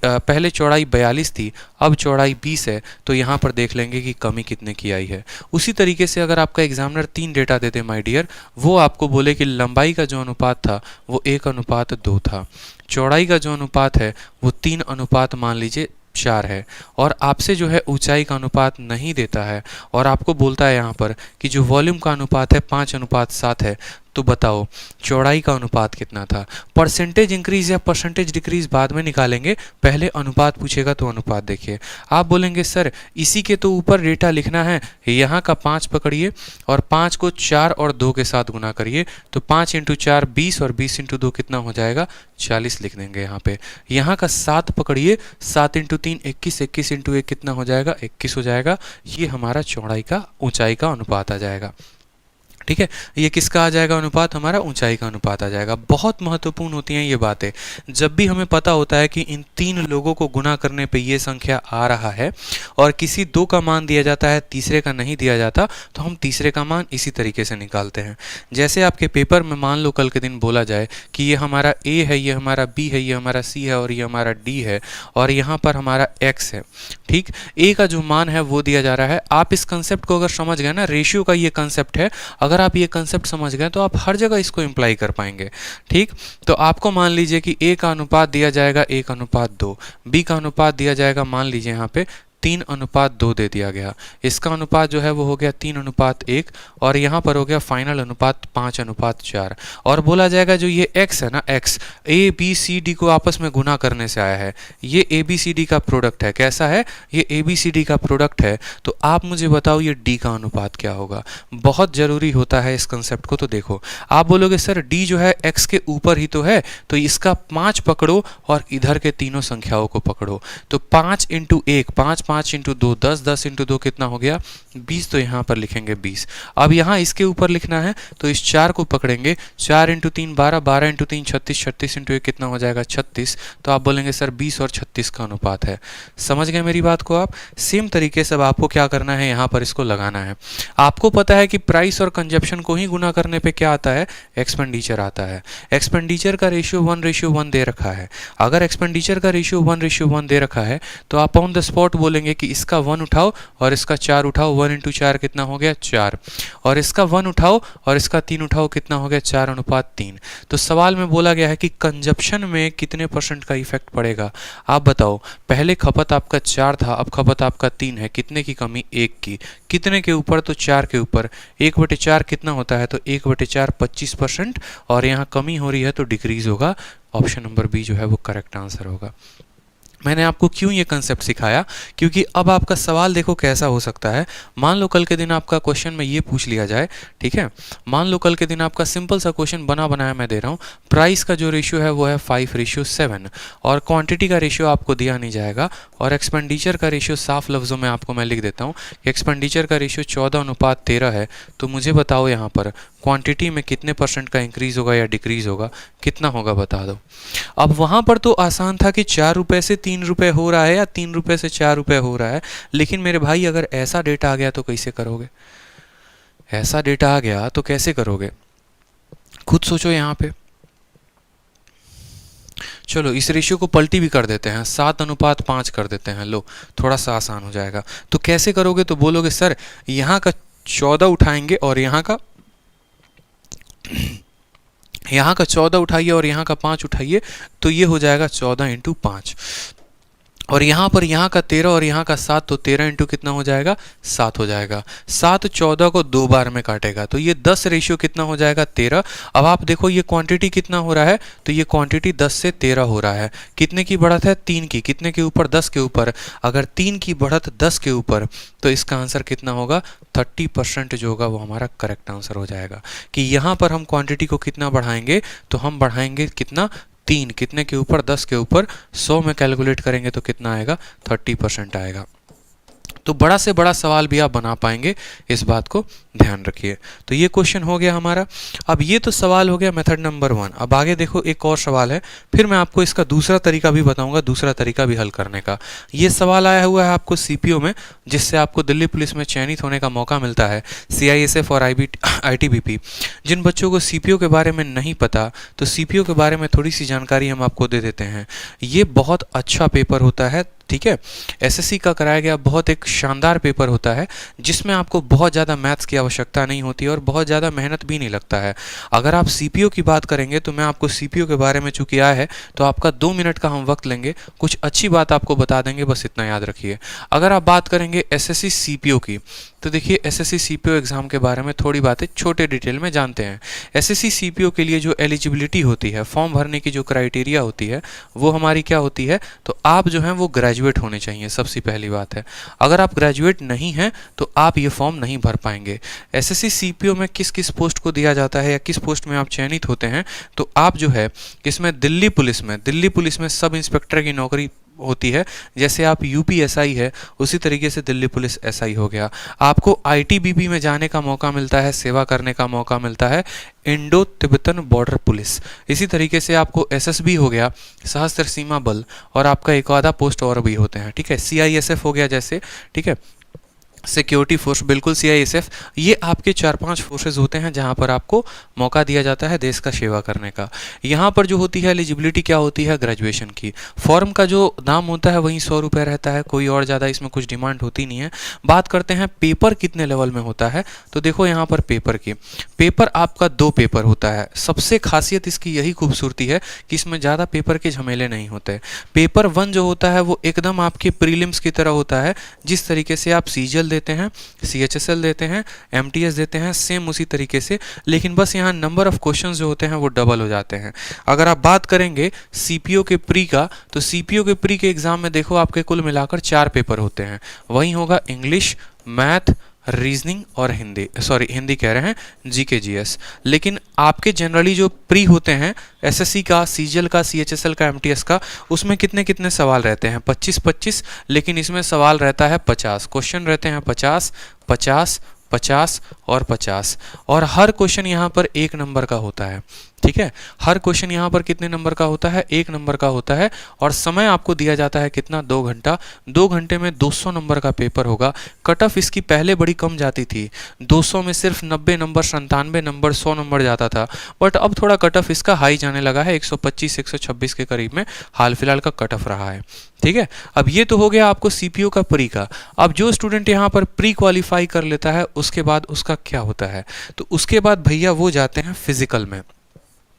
पहले चौड़ाई 42 थी, अब चौड़ाई 20 है, तो यहाँ पर देख लेंगे कि कमी कितने की आई है। उसी तरीके से अगर आपका एग्जामिनर 3 डेटा दे दे माय डियर, वो आपको बोले कि लंबाई का जो अनुपात था वो 1:2 था, चौड़ाई का जो अनुपात है वो 3 मान लीजिए 4 है, और आपसे जो है ऊंचाई का अनुपात नहीं देता है, और आपको बोलता है यहाँ पर कि जो वॉल्यूम का अनुपात है 5:7 है, तो बताओ चौड़ाई का अनुपात कितना था। परसेंटेज इंक्रीज या परसेंटेज डिक्रीज बाद में निकालेंगे, पहले अनुपात पूछेगा तो अनुपात देखिए। आप बोलेंगे सर इसी के तो ऊपर डेटा लिखना है, यहाँ का 5 पकड़िए और 5 को 4 और 2 के साथ गुना करिए, तो 5 × 4 20, और 20 × 2 कितना हो जाएगा, 40 लिख देंगे यहाँ पे। यहाँ का 7 पकड़िए, 7 × 3 21, 21 × 1 कितना हो जाएगा, 21 हो जाएगा। ये हमारा चौड़ाई का, ऊंचाई का अनुपात आ जाएगा। ठीक है, ये किसका आ जाएगा अनुपात, हमारा ऊंचाई का अनुपात आ जाएगा। बहुत महत्वपूर्ण होती हैं ये बातें। जब भी हमें पता होता है कि इन 3 लोगों को गुना करने पे ये संख्या आ रहा है, और किसी 2 का मान दिया जाता है, तीसरे का नहीं दिया जाता, तो हम तीसरे का मान इसी तरीके से निकालते हैं। जैसे आपके पेपर में मान लो कल के दिन बोला जाए कि ये हमारा A है, ये हमारा B है, ये हमारा C है, और ये हमारा D है, और यहाँ पर हमारा X है। ठीक, A का जो मान है वो दिया जा रहा है। आप इस कंसेप्ट को अगर समझ गए ना, रेशियो का ये कंसेप्ट है, अगर आप ये कंसेप्ट समझ गए तो आप हर जगह इसको इम्प्लाई कर पाएंगे। ठीक, तो आपको मान लीजिए कि A का अनुपात दिया जाएगा 1:2, B का अनुपात दिया जाएगा मान लीजिए यहाँ पे 3:2 दे दिया गया, इसका अनुपात जो है वो हो गया 3:1, और यहाँ पर हो गया फाइनल अनुपात 5:4। और बोला जाएगा जो ये x है ना, x ABCD को आपस में गुना करने से आया है, ये ABCD का प्रोडक्ट है। कैसा है, ये ABCD का प्रोडक्ट है। तो आप मुझे बताओ ये D का अनुपात क्या होगा। बहुत जरूरी होता है इस कंसेप्ट को। तो देखो, आप बोलोगे सर D जो है x के ऊपर ही तो है, तो इसका 5 पकड़ो और इधर के तीनों संख्याओं को पकड़ो, तो 5 × 1 5, 5 × 2 10, 10 × 2 कितना हो गया 20, तो यहाँ पर लिखेंगे 20। अब यहाँ इसके ऊपर लिखना है, तो इस 4 को पकड़ेंगे, 4 × 3 12, 12 × 3 36, 36 × 1 कितना हो जाएगा 36। तो आप बोलेंगे सर 20 और 36 का अनुपात है। समझ गए मेरी बात को आप। सेम तरीके से अब आपको क्या करना है, यहाँ पर इसको लगाना है। आपको पता है कि प्राइस और कंजप्शन को ही गुना करने पे क्या आता है, एक्सपेंडिचर आता है। एक्सपेंडिचर का रेशियो 1:1 दे रखा है। अगर एक्सपेंडिचर का रेशियो 1:1 दे रखा है, तो आप ऑन द स्पॉट बोलेंगे कि इसका 1 उठाओ और इसका 4 उठाओ, 1 × 4 कितना हो गया 4, और इसका 1 उठाओ और इसका 3 उठाओ, कितना हो गया 4:3। तो सवाल में बोला गया है कि कंजप्शन में कितने % का इफेक्ट पड़ेगा। आप बताओ, पहले खपत आपका 4 था, अब खपत आपका 3 है, कितने की कमी 1 की, कितने के ऊपर, तो 4 के ऊपर। 1/4 कितना होता है, तो 1/4 25%, और यहाँ कमी हो रही है तो डिक्रीज होगा। ऑप्शन नंबर बी जो है वो करेक्ट आंसर होगा। मैंने आपको क्यों ये कंसेप्ट सिखाया, क्योंकि अब आपका सवाल देखो कैसा हो सकता है। मान लो कल के दिन आपका क्वेश्चन में ये पूछ लिया जाए, ठीक है, मान लो कल के दिन आपका सिंपल सा क्वेश्चन बना बनाया मैं दे रहा हूँ, प्राइस का जो रेशियो है वो है 5:7, और क्वांटिटी का रेशियो आपको दिया नहीं जाएगा, और एक्सपेंडिचर का रेशियो साफ लफ्ज़ों में आपको मैं लिख देता हूँ कि एक्सपेंडिचर का रेशियो 14:13 है। तो मुझे बताओ यहाँ पर क्वांटिटी में कितने % का इंक्रीज़ होगा या डिक्रीज़ होगा, कितना होगा बता दो। अब वहाँ पर तो आसान था कि 4 रुपये से 3 ₹3 हो रहा है या ₹3 से ₹4 हो रहा है। लेकिन मेरे भाई अगर ऐसा डेटा आ गया तो कैसे करोगे? ऐसा डेटा आ गया तो कैसे करोगे? खुद सोचो यहाँ पे। चलो इस रेशियो को पलटी भी कर देते हैं, 7:5 कर देते हैं। लो थोड़ा सा आसान हो जाएगा। तो कैसे करोगे? तो बोलोगे सर यहाँ का 14 उठाएंगे और यहाँ का 14 उठाइए और यहाँ का 5 उठाइए, तो ये हो जाएगा 14 × 5। और यहाँ पर यहाँ का 13 और यहाँ का 7, तो 13 इंटू कितना हो जाएगा? 7 हो जाएगा। 7 14 को 2 बार में काटेगा, तो ये 10 रेशियो कितना हो जाएगा? 13। अब आप देखो ये क्वांटिटी कितना हो रहा है, तो ये क्वांटिटी 10 से 13 हो रहा है। कितने की बढ़त है? 3 की। कितने के ऊपर? 10 के ऊपर। अगर 3 की बढ़त 10 के ऊपर, तो इसका आंसर कितना होगा? 30% जो होगा वो हमारा करेक्ट आंसर हो जाएगा। कि यहाँ पर हम क्वांटिटी को कितना बढ़ाएंगे? तो हम बढ़ाएंगे कितना? 3। कितने के ऊपर? 10 के ऊपर। 100 में कैलकुलेट करेंगे तो कितना आएगा? 30% आएगा। तो बड़ा से बड़ा सवाल भी आप बना पाएंगे, इस बात को ध्यान रखिए। तो ये क्वेश्चन हो गया हमारा। अब ये तो सवाल हो गया मेथड नंबर 1। अब आगे देखो एक और सवाल है, फिर मैं आपको इसका दूसरा तरीका भी बताऊंगा, दूसरा तरीका भी हल करने का। ये सवाल आया हुआ है आपको सीपीओ में, जिससे आपको दिल्ली पुलिस में चयनित होने का मौका मिलता है, सीआईएसएफ और आईटीबीपी। जिन बच्चों को सीपीओ के बारे में नहीं पता, तो सीपीओ के बारे में थोड़ी सी जानकारी हम आपको दे देते हैं। ये बहुत अच्छा पेपर होता है, ठीक है। एसएससी का कराया गया बहुत एक शानदार पेपर होता है, जिसमें आपको बहुत ज़्यादा मैथ्स की आवश्यकता नहीं होती और बहुत ज़्यादा मेहनत भी नहीं लगता है। अगर आप सीपीओ की बात करेंगे तो मैं आपको सीपीओ के बारे में चूंकि आया है तो आपका 2 मिनट का हम वक्त लेंगे, कुछ अच्छी बात आपको बता देंगे, बस इतना याद रखिए। अगर आप बात करेंगे एसएससी सीपीओ की, तो देखिए एसएससी सीपीओ एग्जाम के बारे में थोड़ी बातें छोटे डिटेल में जानते हैं। एसएससी सीपीओ के लिए जो एलिजिबिलिटी होती है, फॉर्म भरने की जो क्राइटेरिया होती है, वो हमारी क्या होती है? तो आप जो हैं वो ग्रेजुएट होने चाहिए, सबसे पहली बात है। अगर आप ग्रेजुएट नहीं हैं तो आप ये फॉर्म नहीं भर पाएंगे। एसएससी सीपीओ में किस किस पोस्ट को दिया जाता है या किस पोस्ट में आप चयनित होते हैं, तो आप जो है इसमें दिल्ली पुलिस में सब इंस्पेक्टर की नौकरी होती है। जैसे आप यूपीएसआई है, उसी तरीके से दिल्ली पुलिस एसआई हो गया। आपको आईटीबीपी में जाने का मौका मिलता है, सेवा करने का मौका मिलता है, इंडो तिब्बतन बॉर्डर पुलिस। इसी तरीके से आपको एसएसबी हो गया, सशस्त्र सीमा बल, और आपका एक आधा पोस्ट और भी होते हैं, ठीक है। सीआईएसएफ हो गया जैसे, ठीक है, सिक्योरिटी फोर्स, बिल्कुल सीआईएसएफ। ये आपके 4-5 फोर्सेज होते हैं जहां पर आपको मौका दिया जाता है देश का सेवा करने का। यहाँ पर जो होती है एलिजिबिलिटी क्या होती है? ग्रेजुएशन की। फॉर्म का जो दाम होता है वही 100 रुपये रहता है, कोई और ज़्यादा इसमें कुछ डिमांड होती नहीं है। बात करते हैं पेपर कितने लेवल में होता है, तो देखो यहाँ पर पेपर की, पेपर आपका 2 पेपर होता है। सबसे खासियत इसकी यही खूबसूरती है कि इसमें ज़्यादा पेपर के झमेले नहीं होते। पेपर 1 जो होता है वो एकदम आपके प्रीलिम्स की तरह होता है। जिस तरीके से आप सीजीएल देते हैं, सीएचएसएल देते हैं, एमटीएस देते हैं, सेम उसी तरीके से, लेकिन बस यहाँ नंबर ऑफ क्वेश्चंस जो होते हैं वो डबल हो जाते हैं। अगर आप बात करेंगे सीपीओ के प्री का, तो सीपीओ के प्री के एग्जाम में देखो आपके कुल मिलाकर 4 पेपर होते हैं। वही होगा इंग्लिश, मैथ, रीजनिंग और हिंदी, सॉरी हिंदी कह रहे हैं, जीके जीएस। लेकिन आपके जनरली जो प्री होते हैं एसएससी का, सीजीएल का, सीएचएसएल का, एमटीएस का, उसमें कितने कितने सवाल रहते हैं? 25-25, लेकिन इसमें सवाल रहता है 50, क्वेश्चन रहते हैं 50, 50, 50 और 50, और हर क्वेश्चन यहाँ पर 1 नंबर का होता है, ठीक है। हर क्वेश्चन यहाँ पर कितने नंबर का होता है? 1 नंबर का होता है, और समय आपको दिया जाता है कितना? 2 घंटा। 2 घंटे में 200 नंबर का पेपर होगा। कट ऑफ इसकी पहले बड़ी कम जाती थी, 200 में सिर्फ 90 नंबर, 97 नंबर, 100 नंबर जाता था, बट अब थोड़ा कट ऑफ इसका हाई जाने लगा है, 125-126 के करीब में हाल फिलहाल का कट ऑफ रहा है, ठीक है। अब ये तो हो गया आपको सीपीओ का प्री का। अब जो स्टूडेंट यहाँ पर प्री क्वालिफाई कर लेता है, उसके बाद उसका क्या होता है? तो उसके बाद भैया वो जाते हैं फिजिकल में।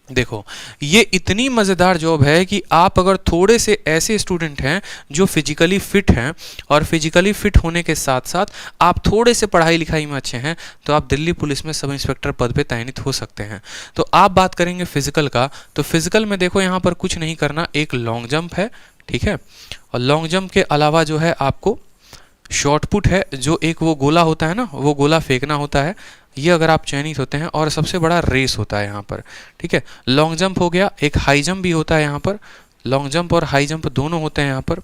देखो ये इतनी मज़ेदार जॉब है कि आप अगर थोड़े से ऐसे स्टूडेंट हैं जो फिजिकली फिट हैं, और फिजिकली फिट होने के साथ साथ आप थोड़े से पढ़ाई लिखाई में अच्छे हैं, तो आप दिल्ली पुलिस में सब इंस्पेक्टर पद पे तैनात हो सकते हैं। तो आप बात करेंगे फिजिकल का, तो फिजिकल में देखो यहाँ पर कुछ नहीं करना, एक लॉन्ग जंप है, ठीक है, और लॉन्ग जंप के अलावा जो है आपको शॉर्ट पुट है, जो एक वो गोला होता है ना, वो गोला फेंकना होता है, ये अगर आप चयनित होते हैं, और सबसे बड़ा रेस होता है यहाँ पर, ठीक है। लॉन्ग जंप हो गया, एक हाई जंप भी होता है यहाँ पर, लॉन्ग जंप और हाई जंप दोनों होते हैं यहाँ पर,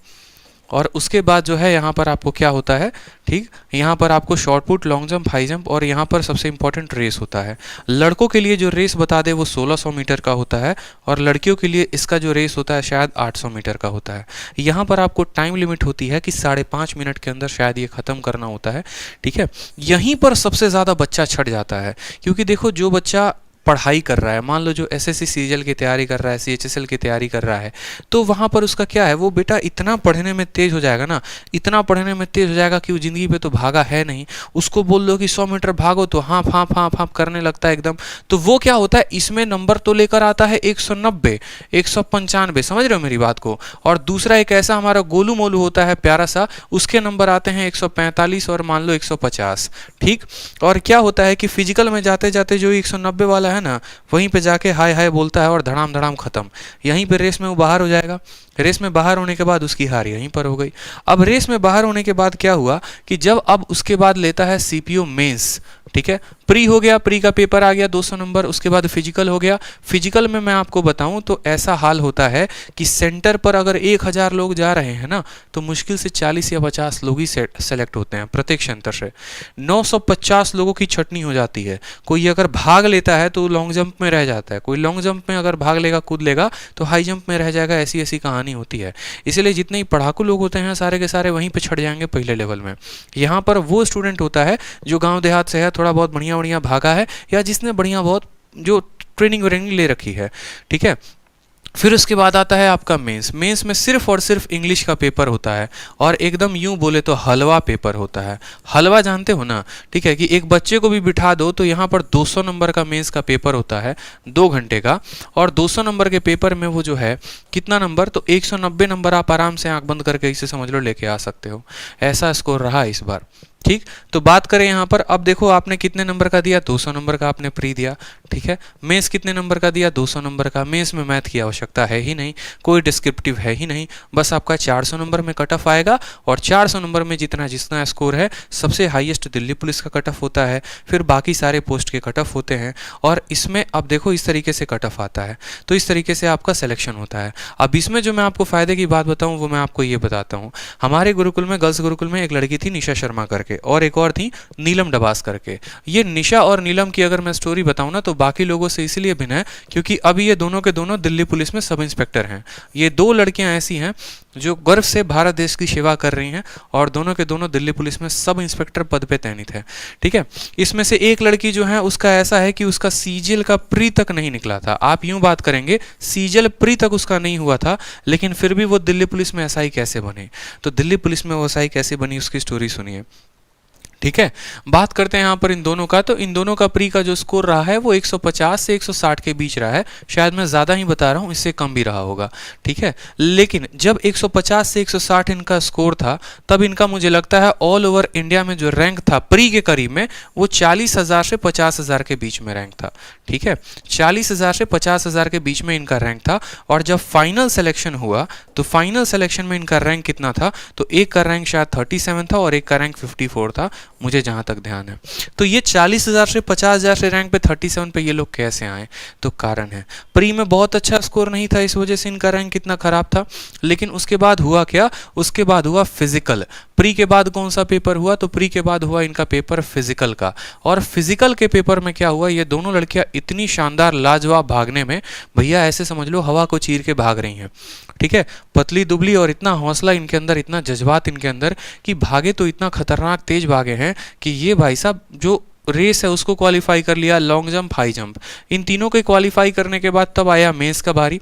और उसके बाद जो है यहाँ पर आपको क्या होता है, ठीक, यहाँ पर आपको short put, long jump, high jump और यहाँ पर सबसे इंपॉर्टेंट रेस होता है। लड़कों के लिए जो रेस बता दे वो 1600 मीटर का होता है और लड़कियों के लिए इसका जो रेस होता है शायद 800 मीटर का होता है। यहाँ पर आपको टाइम लिमिट होती है कि 5.5 मिनट के अंदर शायद ये ख़त्म करना होता है, ठीक है। यहीं पर सबसे ज़्यादा बच्चा छट जाता है, क्योंकि देखो जो बच्चा पढ़ाई कर रहा है, मान लो जो एसएससी सीजीएल की तैयारी कर रहा है, सीएचएसएल की तैयारी कर रहा है, तो वहाँ पर उसका क्या है, वो बेटा इतना पढ़ने में तेज हो जाएगा ना, इतना पढ़ने में तेज हो जाएगा कि वो ज़िंदगी पे तो भागा है नहीं। उसको बोल दो कि 100 मीटर भागो तो हाँफ हाँफ हाँफ हाँफ करने लगता है एकदम। तो वो क्या होता है, इसमें नंबर तो लेकर आता है 190, 195, समझ रहे हो मेरी बात को। और दूसरा एक ऐसा हमारा गोलू मोलू होता है प्यारा सा, उसके नंबर आते हैं 145 और मान लो 150, ठीक। और क्या होता है कि फिजिकल में जाते जाते जो 190 वाला है ना, वहीं पे जाके हाय हाय बोलता है और धड़ाम धड़ाम खत्म। यहीं पे रेस में वो बाहर हो जाएगा। रेस में बाहर होने के बाद उसकी हार यहीं पर हो गई। अब रेस में बाहर होने के बाद क्या हुआ कि जब अब उसके बाद लेता है सीपीओ मेंस, ठीक है, प्री हो गया, प्री का पेपर आ गया 200 नंबर, उसके बाद फिजिकल हो गया। फिजिकल में मैं आपको बताऊं तो ऐसा हाल होता है कि सेंटर पर अगर 1000 लोग जा रहे हैं ना, तो मुश्किल से 40 या 50 लोग ही सेलेक्ट होते हैं प्रत्येक सेंटर से। 950 लोगों की छटनी हो जाती है। कोई अगर भाग लेता है तो लॉन्ग जंप में रह जाता है, कोई लॉन्ग जंप में अगर भाग लेगा, कूद लेगा तो हाई जंप में रह जाएगा। ऐसी ऐसी कहानी होती है। इसलिए जितने ही पढ़ाकू लोग होते हैं सारे के सारे वहीं पे छट जाएंगे पहले लेवल में। यहाँ पर वो स्टूडेंट होता है जो गांव देहात से है, थोड़ा बहुत बढ़िया बढ़िया भागा है, या जिसने बढ़िया बहुत जो ट्रेनिंग व्रेनिंग ले रखी है, ठीक है। फिर उसके बाद आता है आपका मेंस। मेंस में सिर्फ और सिर्फ इंग्लिश का पेपर होता है और एकदम यूं बोले तो हलवा पेपर होता है। हलवा जानते हो ना, ठीक है, कि एक बच्चे को भी बिठा दो तो यहाँ पर 200 नंबर का मेंस का पेपर होता है 2 घंटे का। और 200 नंबर के पेपर में वो जो है कितना नंबर, तो 190 नंबर आप आराम से आंख बंद करके इसे समझ लो लेके आ सकते हो। ऐसा स्कोर रहा इस बार, ठीक। तो बात करें यहाँ पर, अब देखो आपने कितने नंबर का दिया, 200 नंबर का आपने प्री दिया, ठीक है। मेंस कितने नंबर का दिया, 200 नंबर का। मेंस में मैथ की आवश्यकता है ही नहीं, कोई डिस्क्रिप्टिव है ही नहीं, बस आपका 400 नंबर में कट ऑफ आएगा। और 400 नंबर में जितना जितना स्कोर है, सबसे हाईएस्ट दिल्ली पुलिस का कट ऑफ होता है, फिर बाकी सारे पोस्ट के कट ऑफ होते हैं। और इसमें अब देखो इस तरीके से कट ऑफ आता है, तो इस तरीके से आपका सिलेक्शन होता है। अब इसमें जो मैं आपको फायदे की बात बताऊं वो मैं आपको ये बताता हूँ। हमारे गुरुकुल में, गर्ल्स गुरुकुल में एक लड़की थी निशा शर्मा करके, और एक और थी नीलम डबास करके। ये निशा और नीलम की अगर मैं स्टोरी बताऊं ना तो बाकी लोगों से इसलिए भिन्न है क्योंकि अभी ये दोनों के दोनों दिल्ली पुलिस में सब इंस्पेक्टर हैं। ये 2 लड़कियां ऐसी हैं जो गर्व से भारत देश की सेवा कर रही हैं और दोनों के दोनों दिल्ली पुलिस में सब इंस्पेक्टर पद पे तैनात है, ठीक है। इसमें से एक लड़की जो है उसका ऐसा है कि उसका सीजीएल का प्री तक नहीं निकला था। आप यूं बात करेंगे सीजीएल प्री तक उसका नहीं हुआ था, लेकिन फिर भी वो दिल्ली पुलिस में एसआई कैसे बने। तो दिल्ली पुलिस में वो एसआई कैसे बनी उसकी स्टोरी सुनिए, ठीक है। बात करते हैं यहाँ पर इन दोनों का, तो इन दोनों का प्री का जो स्कोर रहा है वो 150 से 160 के बीच रहा है। शायद मैं ज़्यादा ही बता रहा हूँ, इससे कम भी रहा होगा, ठीक है। लेकिन जब 150 से 160 इनका स्कोर था, तब इनका मुझे लगता है ऑल ओवर इंडिया में जो रैंक था प्री के करीब में, वो 40,000 से 50,000 के बीच में रैंक था, ठीक है। 40,000 से 50,000 के बीच में इनका रैंक था। और जब फाइनल सिलेक्शन हुआ तो फाइनल सिलेक्शन में इनका रैंक कितना था, तो एक का रैंक शायद 37 था और एक का रैंक 54 था, मुझे जहां तक ध्यान है। तो ये 40,000 से 50,000 से रैंक पे 37 पे ये लोग कैसे आए, तो कारण है प्री में बहुत अच्छा स्कोर नहीं था, इस वजह से इनका रैंक कितना खराब था। लेकिन उसके बाद हुआ क्या, उसके बाद हुआ फिजिकल। प्री के बाद कौन सा पेपर हुआ, तो प्री के बाद हुआ इनका पेपर फिजिकल का। और फिजिकल के पेपर में क्या हुआ, ये दोनों लड़कियां इतनी शानदार लाजवाब भागने में, भैया ऐसे समझ लो हवा को चीर के भाग रही हैं, ठीक है। पतली दुबली और इतना हौसला इनके अंदर, इतना जज्बात इनके अंदर कि भागे तो इतना खतरनाक तेज भागे हैं कि ये भाई साहब जो रेस है उसको क्वालिफाई कर लिया, लॉन्ग जंप, हाई जंप, इन तीनों के क्वालिफाई करने के बाद तब आया मेंस का बारी।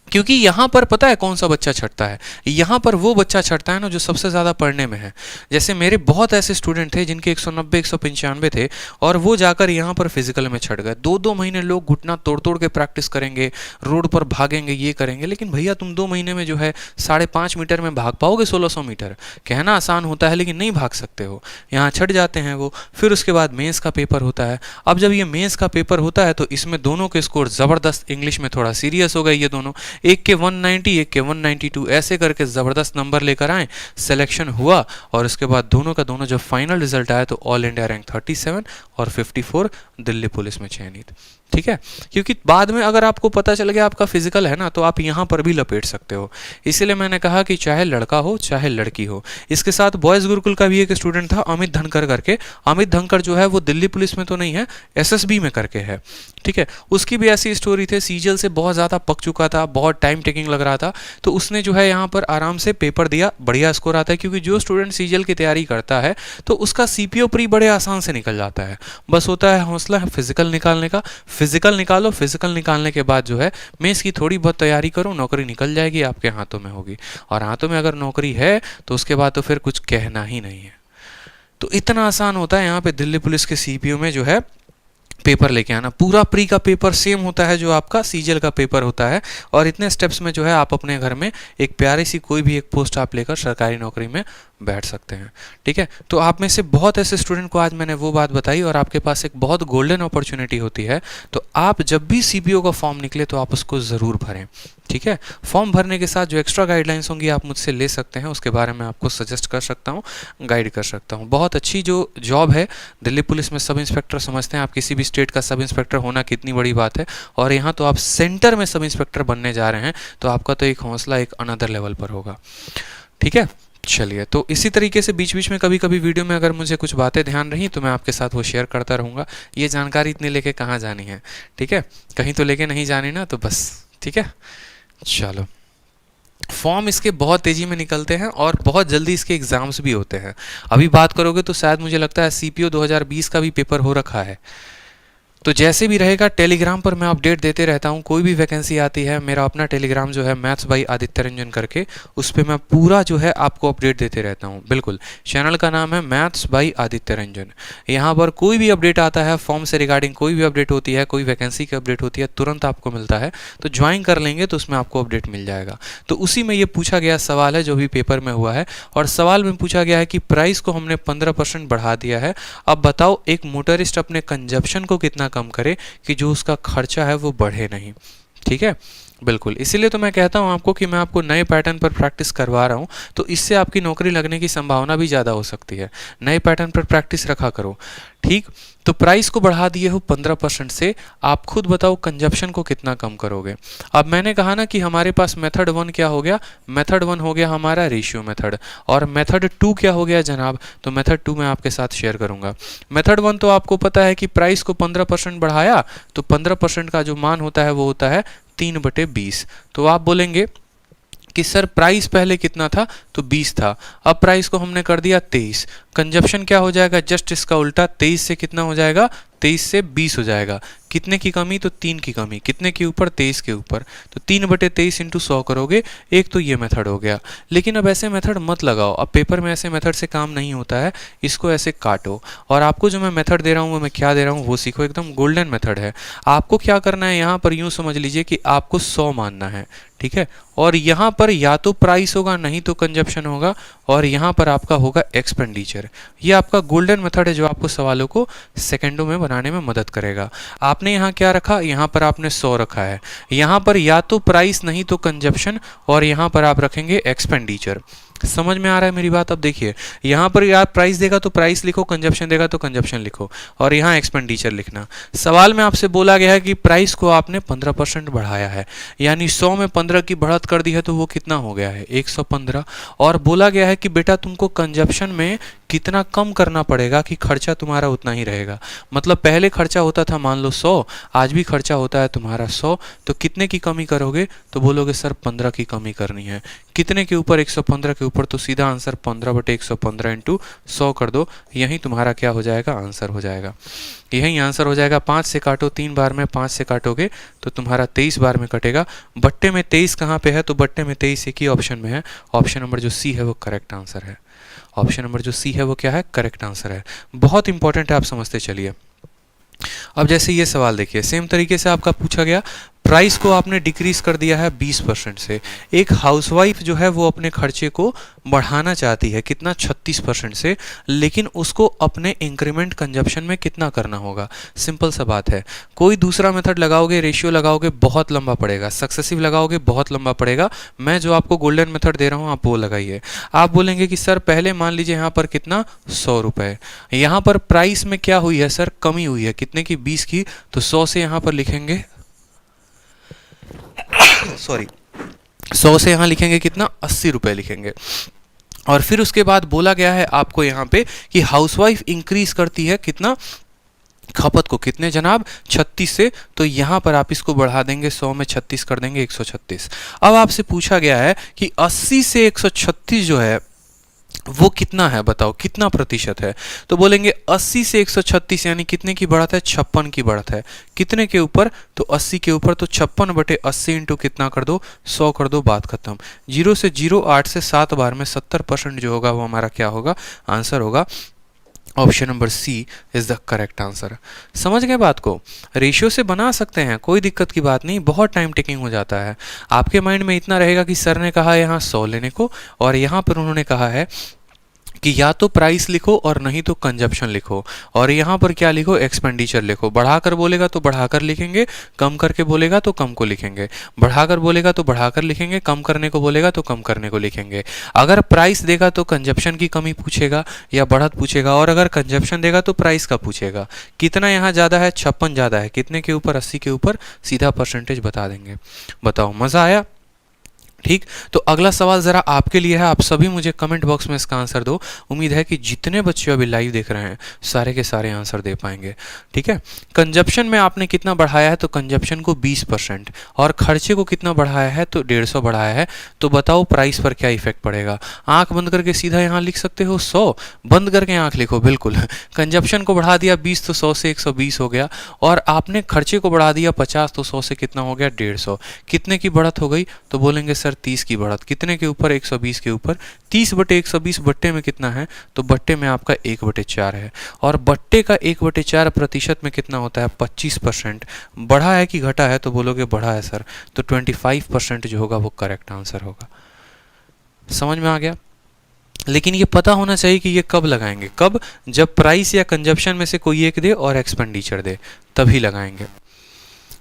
क्योंकि यहाँ पर पता है कौन सा बच्चा छटता है, यहाँ पर वो बच्चा छटता है ना जो सबसे ज़्यादा पढ़ने में है। जैसे मेरे बहुत ऐसे स्टूडेंट थे जिनके 190 195 थे और वो जाकर यहाँ पर फिजिकल में छट गए। 2-2 महीने लोग घुटना तोड़ तोड़ के प्रैक्टिस करेंगे, रोड पर भागेंगे, ये करेंगे, लेकिन भैया तुम 2 महीने में जो है 5.5 मीटर में भाग पाओगे 1600 मीटर। कहना आसान होता है लेकिन नहीं भाग सकते हो, यहाँ छट जाते हैं वो। फिर उसके बाद मेंस का पेपर होता है। अब जब ये मेंस का पेपर होता है तो इसमें दोनों के स्कोर ज़बरदस्त, इंग्लिश में थोड़ा सीरियस हो गए ये दोनों, एक के 190 एक के 192 ऐसे करके ज़बरदस्त नंबर लेकर आए, सिलेक्शन हुआ। और उसके बाद दोनों का दोनों जब फाइनल रिजल्ट आया तो ऑल इंडिया रैंक 37 और 54 दिल्ली पुलिस में चयनित। ठीक है, क्योंकि बाद में अगर आपको पता चल गया आपका फिजिकल है ना, तो आप यहाँ पर भी लपेट सकते हो। इसीलिए मैंने कहा कि चाहे लड़का हो चाहे लड़की हो। इसके साथ बॉयज़ गुरुकुल का भी एक स्टूडेंट था अमित धनकर करके। अमित धनकर जो है वो दिल्ली पुलिस में तो नहीं है, एसएसबी में करके है। ठीक है, उसकी भी ऐसी स्टोरी थी, सीजीएल से बहुत ज़्यादा पक चुका था, बहुत टाइम टेकिंग लग रहा था, तो उसने जो है यहाँ पर आराम से पेपर दिया, बढ़िया स्कोर आता है। क्योंकि जो स्टूडेंट सीजीएल की तैयारी करता है तो उसका सीपीओ प्री बड़े आसान से निकल जाता है। बस होता है हौसला फिजिकल निकालने का, फिजिकल निकालो, फिजिकल निकालने के बाद जो है मेंस की थोड़ी बहुत तैयारी करो, नौकरी निकल जाएगी, आपके हाथों में होगी। और हाथों में अगर नौकरी है तो उसके बाद तो फिर कुछ कहना ही नहीं है। तो इतना आसान होता है यहाँ पे दिल्ली पुलिस के सीपीओ में जो है पेपर लेके आना। पूरा प्री का पेपर सेम होता है जो आपका सीजीएल का पेपर होता है, और इतने स्टेप्स में जो है आप अपने घर में एक प्यारी सी कोई भी एक पोस्ट आप लेकर सरकारी नौकरी में बैठ सकते हैं। ठीक है, तो आप में से बहुत ऐसे स्टूडेंट को आज मैंने वो बात बताई, और आपके पास एक बहुत गोल्डन अपॉर्चुनिटी होती है। तो आप जब भी सीपीओ का फॉर्म निकले तो आप उसको ज़रूर भरें। ठीक है, फॉर्म भरने के साथ जो एक्स्ट्रा गाइडलाइंस होंगी आप मुझसे ले सकते हैं, उसके बारे में आपको सजेस्ट कर सकता हूँ, गाइड कर सकता हूँ। बहुत अच्छी जो जॉब है दिल्ली पुलिस में, सब इंस्पेक्टर समझते हैं आप किसी भी स्टेट का सब इंस्पेक्टर होना कितनी बड़ी बात है, और यहाँ तो आप सेंटर में सब इंस्पेक्टर बनने जा रहे हैं, तो आपका तो एक हौसला एक अनदर लेवल पर होगा। ठीक है, चलिए, तो इसी तरीके से बीच बीच में कभी कभी वीडियो में अगर मुझे कुछ बातें ध्यान रही तो मैं आपके साथ वो शेयर करता रहूँगा। ये जानकारी इतनी लेके कहाँ जानी है, ठीक है, कहीं तो लेके नहीं जानी ना, तो बस। ठीक है, चलो, फॉर्म इसके बहुत तेज़ी में निकलते हैं और बहुत जल्दी इसके एग्ज़ाम्स भी होते हैं। अभी बात करोगे तो शायद मुझे लगता है सीपीओ 2020 का भी पेपर हो रखा है। तो जैसे भी रहेगा टेलीग्राम पर मैं अपडेट देते रहता हूँ, कोई भी वैकेंसी आती है, मेरा अपना टेलीग्राम जो है मैथ्स बाई आदित्य रंजन करके, उस पर मैं पूरा जो है आपको अपडेट देते रहता हूँ। बिल्कुल, चैनल का नाम है मैथ्स बाई आदित्य रंजन। यहाँ पर कोई भी अपडेट आता है फॉर्म से रिगार्डिंग, कोई भी अपडेट होती है, कोई वैकेंसी की अपडेट होती है, तुरंत आपको मिलता है। तो ज्वाइन कर लेंगे तो उसमें आपको अपडेट मिल जाएगा। तो उसी में ये पूछा गया सवाल है जो भी पेपर में हुआ है, और सवाल में पूछा गया है कि प्राइस को हमने 15% बढ़ा दिया है, अब बताओ एक मोटरिस्ट अपने कंजप्शन को कितना कम करे कि जो उसका खर्चा है वो बढ़े नहीं। ठीक है, बिल्कुल, इसीलिए तो मैं कहता हूं आपको कि मैं आपको नए पैटर्न पर प्रैक्टिस करवा रहा हूं, तो इससे आपकी नौकरी लगने की संभावना भी ज़्यादा हो सकती है। नए पैटर्न पर प्रैक्टिस रखा करो। ठीक, तो प्राइस को बढ़ा दिए हो 15% से, आप खुद बताओ कंजप्शन को कितना कम करोगे। अब मैंने कहा ना कि हमारे पास मेथड 1 क्या हो गया, मेथड 1 हो गया हमारा रेशियो मेथड, और मेथड 2 क्या हो गया जनाब, तो मेथड 2 मैं आपके साथ शेयर करूंगा। मेथड 1 तो आपको पता है कि प्राइस को 15% बढ़ाया तो 15% का जो मान होता है वो होता है 3/20। तो आप बोलेंगे कि सर प्राइस पहले कितना था, तो 20 था, अब प्राइस को हमने कर दिया 23। कंजप्शन क्या हो जाएगा, जस्ट इसका उल्टा, 23 से कितना हो जाएगा, 23 से 20 हो जाएगा। कितने की कमी, तो 3 की कमी, कितने के ऊपर, 23 के ऊपर, तो 3/23 इंटू 100 करोगे। एक तो ये मेथड हो गया। लेकिन अब ऐसे मेथड मत लगाओ, अब पेपर में ऐसे मेथड से काम नहीं होता है, इसको ऐसे काटो। और आपको जो मैं मेथड दे रहा हूँ वो मैं क्या दे रहा हूँ वो सीखो, एकदम गोल्डन मेथड है। आपको क्या करना है, यहाँ पर यूँ समझ लीजिए कि आपको 100 मानना है, ठीक है, और यहाँ पर या तो प्राइस होगा नहीं तो कंजप्शन होगा, और यहाँ पर आपका होगा एक्सपेंडिचर। ये आपका गोल्डन मेथड है जो आपको सवालों को सेकंडों में बनाने में मदद करेगा। आपने यहाँ क्या रखा, यहाँ पर आपने 100 रखा है, यहाँ पर या तो प्राइस नहीं तो कंजप्शन, और यहाँ पर आप रखेंगे एक्सपेंडिचर। समझ में आ रहा है मेरी बात। अब देखिए, यहाँ पर यार प्राइस देगा तो प्राइस लिखो, कंजप्शन देगा तो कंजप्शन लिखो, और यहाँ एक्सपेंडिचर लिखना। सवाल में आपसे बोला गया है कि प्राइस को आपने 15% बढ़ाया है, यानी 100 में 15 की बढ़त कर दी है, तो वो कितना हो गया है, 115। और बोला गया है कि बेटा तुमको कंजप्शन में कितना कम करना पड़ेगा कि खर्चा तुम्हारा उतना ही रहेगा। मतलब पहले खर्चा होता था मान लो 100, आज भी खर्चा होता है तुम्हारा 100, तो कितने की कमी करोगे, तो बोलोगे सर 15 की कमी करनी है। कितने के ऊपर, 115 के ऊपर, तो सीधा आंसर 15/115 इंटू 100 कर दो, यही तुम्हारा क्या हो जाएगा, आंसर हो जाएगा। यही आंसर हो जाएगा। 5 से काटो, 3 बार में 5 से काटोगे तो तुम्हारा 23 बार में कटेगा। बट्टे में 23 कहाँ पे है, तो बट्टे में 23 एक ही ऑप्शन में है, ऑप्शन नंबर जो सी है वो करेक्ट आंसर है। ऑप्शन नंबर जो सी है वो क्या है, करेक्ट आंसर है। बहुत इंपॉर्टेंट है, आप समझते चलिए। अब जैसे ये सवाल देखिए, सेम तरीके से आपका पूछा गया, प्राइस को आपने डिक्रीज कर दिया है 20% से। एक हाउसवाइफ जो है वो अपने खर्चे को बढ़ाना चाहती है कितना, 36% से, लेकिन उसको अपने इंक्रीमेंट कंजप्शन में कितना करना होगा। सिंपल सा बात है, कोई दूसरा मेथड लगाओगे, रेशियो लगाओगे, बहुत लंबा पड़ेगा, सक्सेसिव लगाओगे बहुत लंबा पड़ेगा। मैं जो आपको गोल्डन मेथड दे रहा हूँ आप वो लगाइए। आप बोलेंगे कि सर पहले मान लीजिए यहाँ पर कितना, 100 रुपये, यहाँ पर प्राइस में क्या हुई है सर, कमी हुई है, कितने की, 20 की, तो 100 से यहाँ पर लिखेंगे, सॉरी 100 से यहाँ लिखेंगे कितना, 80 रुपये लिखेंगे। और फिर उसके बाद बोला गया है आपको यहाँ पे कि हाउसवाइफ इंक्रीज करती है कितना, खपत को, कितने जनाब, 36 से, तो यहाँ पर आप इसको बढ़ा देंगे, 100 में 36 कर देंगे, 136। अब आपसे पूछा गया है कि 80 से 136 जो है वो कितना है, बताओ कितना प्रतिशत है। तो बोलेंगे 80 से 136 यानी कितने की बढ़त है, 56 की बढ़त है। कितने के ऊपर, तो 80 के ऊपर, तो 56/80 इंटू कितना कर दो, 100 कर दो, बात खत्म। 0 से 0, 8 से 7 बार में 70% जो होगा वो हमारा क्या होगा, आंसर होगा। Option number C is the correct answer. समझ गए बात को, रेशियो से बना सकते हैं, कोई दिक्कत की बात नहीं, बहुत टाइम टेकिंग हो जाता है। आपके माइंड में इतना रहेगा कि सर ने कहा यहाँ 100 लेने को, और यहाँ पर उन्होंने कहा है कि या तो प्राइस लिखो और नहीं तो कंजप्शन लिखो, और यहाँ पर क्या लिखो, एक्सपेंडिचर लिखो। बढ़ाकर बोलेगा तो बढ़ाकर लिखेंगे, कम करके बोलेगा तो कम को लिखेंगे, बढ़ाकर बोलेगा तो बढ़ाकर लिखेंगे, कम करने को बोलेगा तो कम करने को लिखेंगे। अगर प्राइस देगा तो कंजप्शन की कमी पूछेगा या बढ़त पूछेगा, और अगर कंजप्शन देगा तो प्राइस का पूछेगा। कितना यहाँ ज़्यादा है, 56 ज़्यादा है, कितने के ऊपर, 80 के ऊपर, सीधा परसेंटेज बता देंगे। बताओ मज़ा आया, ठीक। तो अगला सवाल जरा आपके लिए है, आप सभी मुझे कमेंट बॉक्स में इसका आंसर दो। उम्मीद है कि जितने बच्चे अभी लाइव देख रहे हैं सारे के सारे आंसर दे पाएंगे, ठीक है। कंजप्शन में आपने कितना बढ़ाया है, तो कंजप्शन को 20%, और खर्चे को कितना बढ़ाया है, तो 150 बढ़ाया है। तो बताओ प्राइस पर क्या इफेक्ट पड़ेगा। आंख बंद करके सीधा यहाँ लिख सकते हो 100, बंद करके आंख लिखो, बिल्कुल। कंजप्शन को बढ़ा दिया 20 तो 100 से 120 हो गया, और आपने खर्चे को बढ़ा दिया 50 तो 100 से कितना हो गया, 150। कितने की बढ़त हो गई, तो बोलेंगे सर 30 की बढ़त। कितने के ऊपर, 120 के ऊपर। 30/120 बट्टे में कितना है, तो बट्टे में आपका 1/4 है, और बट्टे का 1/4 प्रतिशत में कितना होता है, 25%। बढ़ा है कि घटा है, तो बोलोगे बढ़ा है सर, तो 25% जो होगा वो करेक्ट आंसर होगा। समझ में आ गया। लेकिन ये पता होना चाहिए कि ये कब लगाएंगे, कब, जब प्राइस या कंजप्शन में से कोई एक दे और एक्सपेंडिचर दे, तभी लगाएंगे।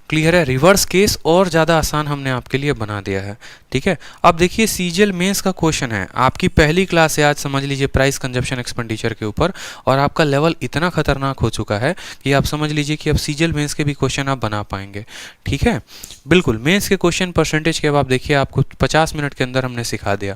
क्लियर है। रिवर्स केस और ज़्यादा आसान हमने आपके लिए बना दिया है, ठीक है। अब देखिए सीजीएल मेंस का क्वेश्चन है, आपकी पहली क्लास है आज, समझ लीजिए प्राइस कंजप्शन एक्सपेंडिचर के ऊपर, और आपका लेवल इतना खतरनाक हो चुका है कि आप समझ लीजिए कि अब सीजीएल मेंस के भी क्वेश्चन आप बना पाएंगे, ठीक है। बिल्कुल मेंस के क्वेश्चन परसेंटेज के अब आप देखिए, आपको 50 मिनट के अंदर हमने सिखा दिया।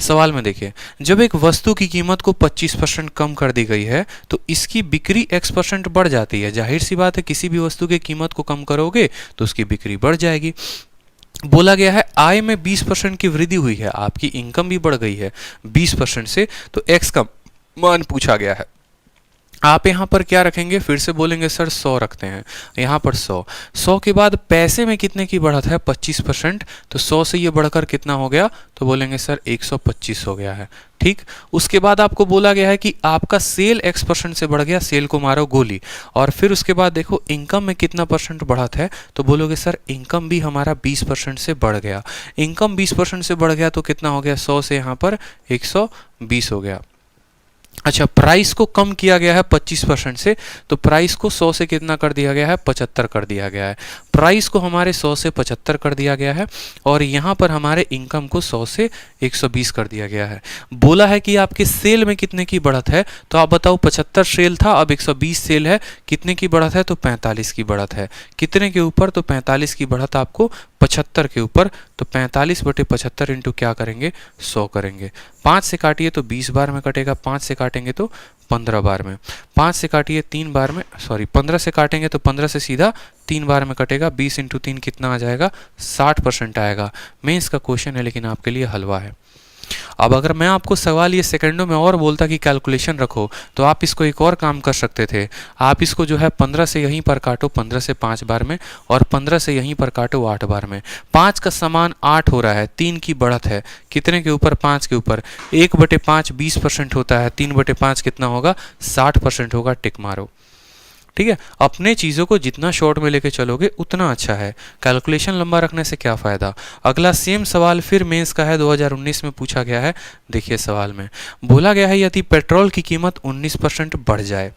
सवाल में देखिए, जब एक वस्तु की कीमत को 25% कम कर दी गई है तो इसकी बिक्री X% बढ़ जाती है। जाहिर सी बात है, किसी भी वस्तु की कीमत को कम करोगे तो उसकी बिक्री बढ़ जाएगी। बोला गया है आय में 20% की वृद्धि हुई है, आपकी इनकम भी बढ़ गई है 20% से, तो X का मान पूछा गया है। आप यहाँ पर क्या रखेंगे, फिर से बोलेंगे सर 100 रखते हैं, यहाँ पर 100 के बाद पैसे में कितने की बढ़त है, 25%, तो 100 से ये बढ़कर कितना हो गया, तो बोलेंगे सर 125 हो गया है, ठीक। उसके बाद आपको बोला गया है कि आपका सेल X% से बढ़ गया, सेल को मारो गोली, और फिर उसके बाद देखो इनकम में कितना परसेंट बढ़त है, तो बोलोगे सर इनकम भी हमारा 20% से बढ़ गया। इनकम 20% से बढ़ गया तो कितना हो गया, 100 से यहाँ पर 120 हो गया। अच्छा, प्राइस को कम किया गया है 25% से, तो प्राइस को 100 से कितना कर दिया गया है, 75 कर दिया गया है। प्राइस को हमारे 100 से 75 कर दिया गया है, और यहाँ पर हमारे इनकम को 100 से 120 कर दिया गया है। बोला है कि आपके सेल में कितने की बढ़त है, तो आप बताओ 75 सेल था, अब 120 सेल है, कितने की बढ़त है, तो 45 की बढ़त है। कितने के ऊपर, तो 45 की बढ़त आपको 75 के ऊपर, तो 45/75 इंटू क्या करेंगे, 100 करेंगे। 5 से काटिए तो 20 बार में कटेगा, 5 से काटेंगे तो 15 बार में, 5 से काटिए 3 बार में, सॉरी 15 से काटेंगे तो 15 से सीधा 3 बार में कटेगा। 20 इंटू 3 कितना आ जाएगा, 60% आएगा। मेंस का क्वेश्चन है लेकिन आपके लिए हलवा है। अब अगर मैं आपको सवाल ये सेकंडों में और बोलता कि कैलकुलेशन रखो, तो आप इसको एक और काम कर सकते थे। आप इसको जो है 15 से यहीं पर काटो, 15 से 5 बार में, और 15 से यहीं पर काटो 8 बार में। 5 का समान 8 हो रहा है, 3 की बढ़त है, कितने के ऊपर, 5 के ऊपर। 1/5 20% होता है, 3/5 कितना होगा, 60% होगा। टिक मारो, ठीक है, अपने चीज़ों को जितना शॉर्ट में लेके चलोगे उतना अच्छा है, कैलकुलेशन लंबा रखने से क्या फ़ायदा। अगला सेम सवाल फिर मेंस का है, 2019 में पूछा गया है। देखिए सवाल में बोला गया है यदि पेट्रोल की कीमत 19% बढ़ जाए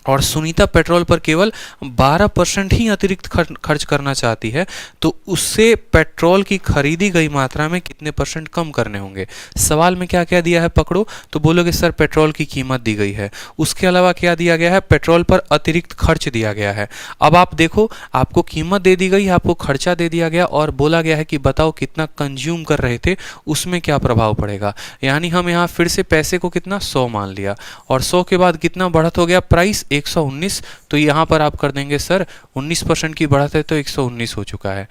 और सुनीता पेट्रोल पर केवल 12% ही अतिरिक्त खर्च करना चाहती है, तो उससे पेट्रोल की खरीदी गई मात्रा में कितने परसेंट कम करने होंगे। सवाल में क्या क्या दिया है पकड़ो, तो बोलोगे सर पेट्रोल की कीमत दी गई है, उसके अलावा क्या दिया गया है, पेट्रोल पर अतिरिक्त खर्च दिया गया है। अब आप देखो, आपको कीमत दे दी गई, आपको खर्चा दे दिया गया और बोला गया है कि बताओ कितना कंज्यूम कर रहे थे, उसमें क्या प्रभाव पड़ेगा। यानी हम यहाँ फिर से पैसे को कितना 100 मान लिया और 100 के बाद कितना बढ़त हो गया प्राइस 119, तो यहाँ पर आप कर देंगे सर 19% की बढ़त है तो 119 हो चुका है।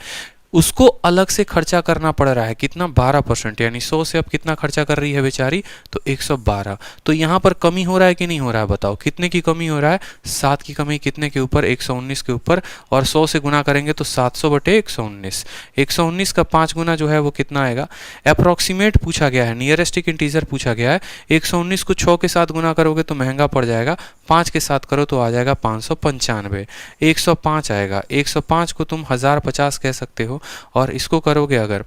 उसको अलग से खर्चा करना पड़ रहा है कितना 12%, यानी 100 से अब कितना खर्चा कर रही है बेचारी, तो 112। तो यहाँ पर कमी हो रहा है कि नहीं हो रहा है, बताओ कितने की कमी हो रहा है, 7 की कमी कितने के ऊपर, 119 के ऊपर, और 100 से गुना करेंगे तो 700 बटे 119, 119 का 5 गुना जो है वो कितना आएगा। अप्रॉक्सीमेट पूछा गया है, नियरेस्टिक इंटीजर पूछा गया है। 119 को 6 के साथ गुना करोगे तो महंगा पड़ जाएगा, 5 के साथ करो तो आ जाएगा 595, 105 आएगा। 105 को तुम 1050 कह सकते हो, और इसको करोगे अगर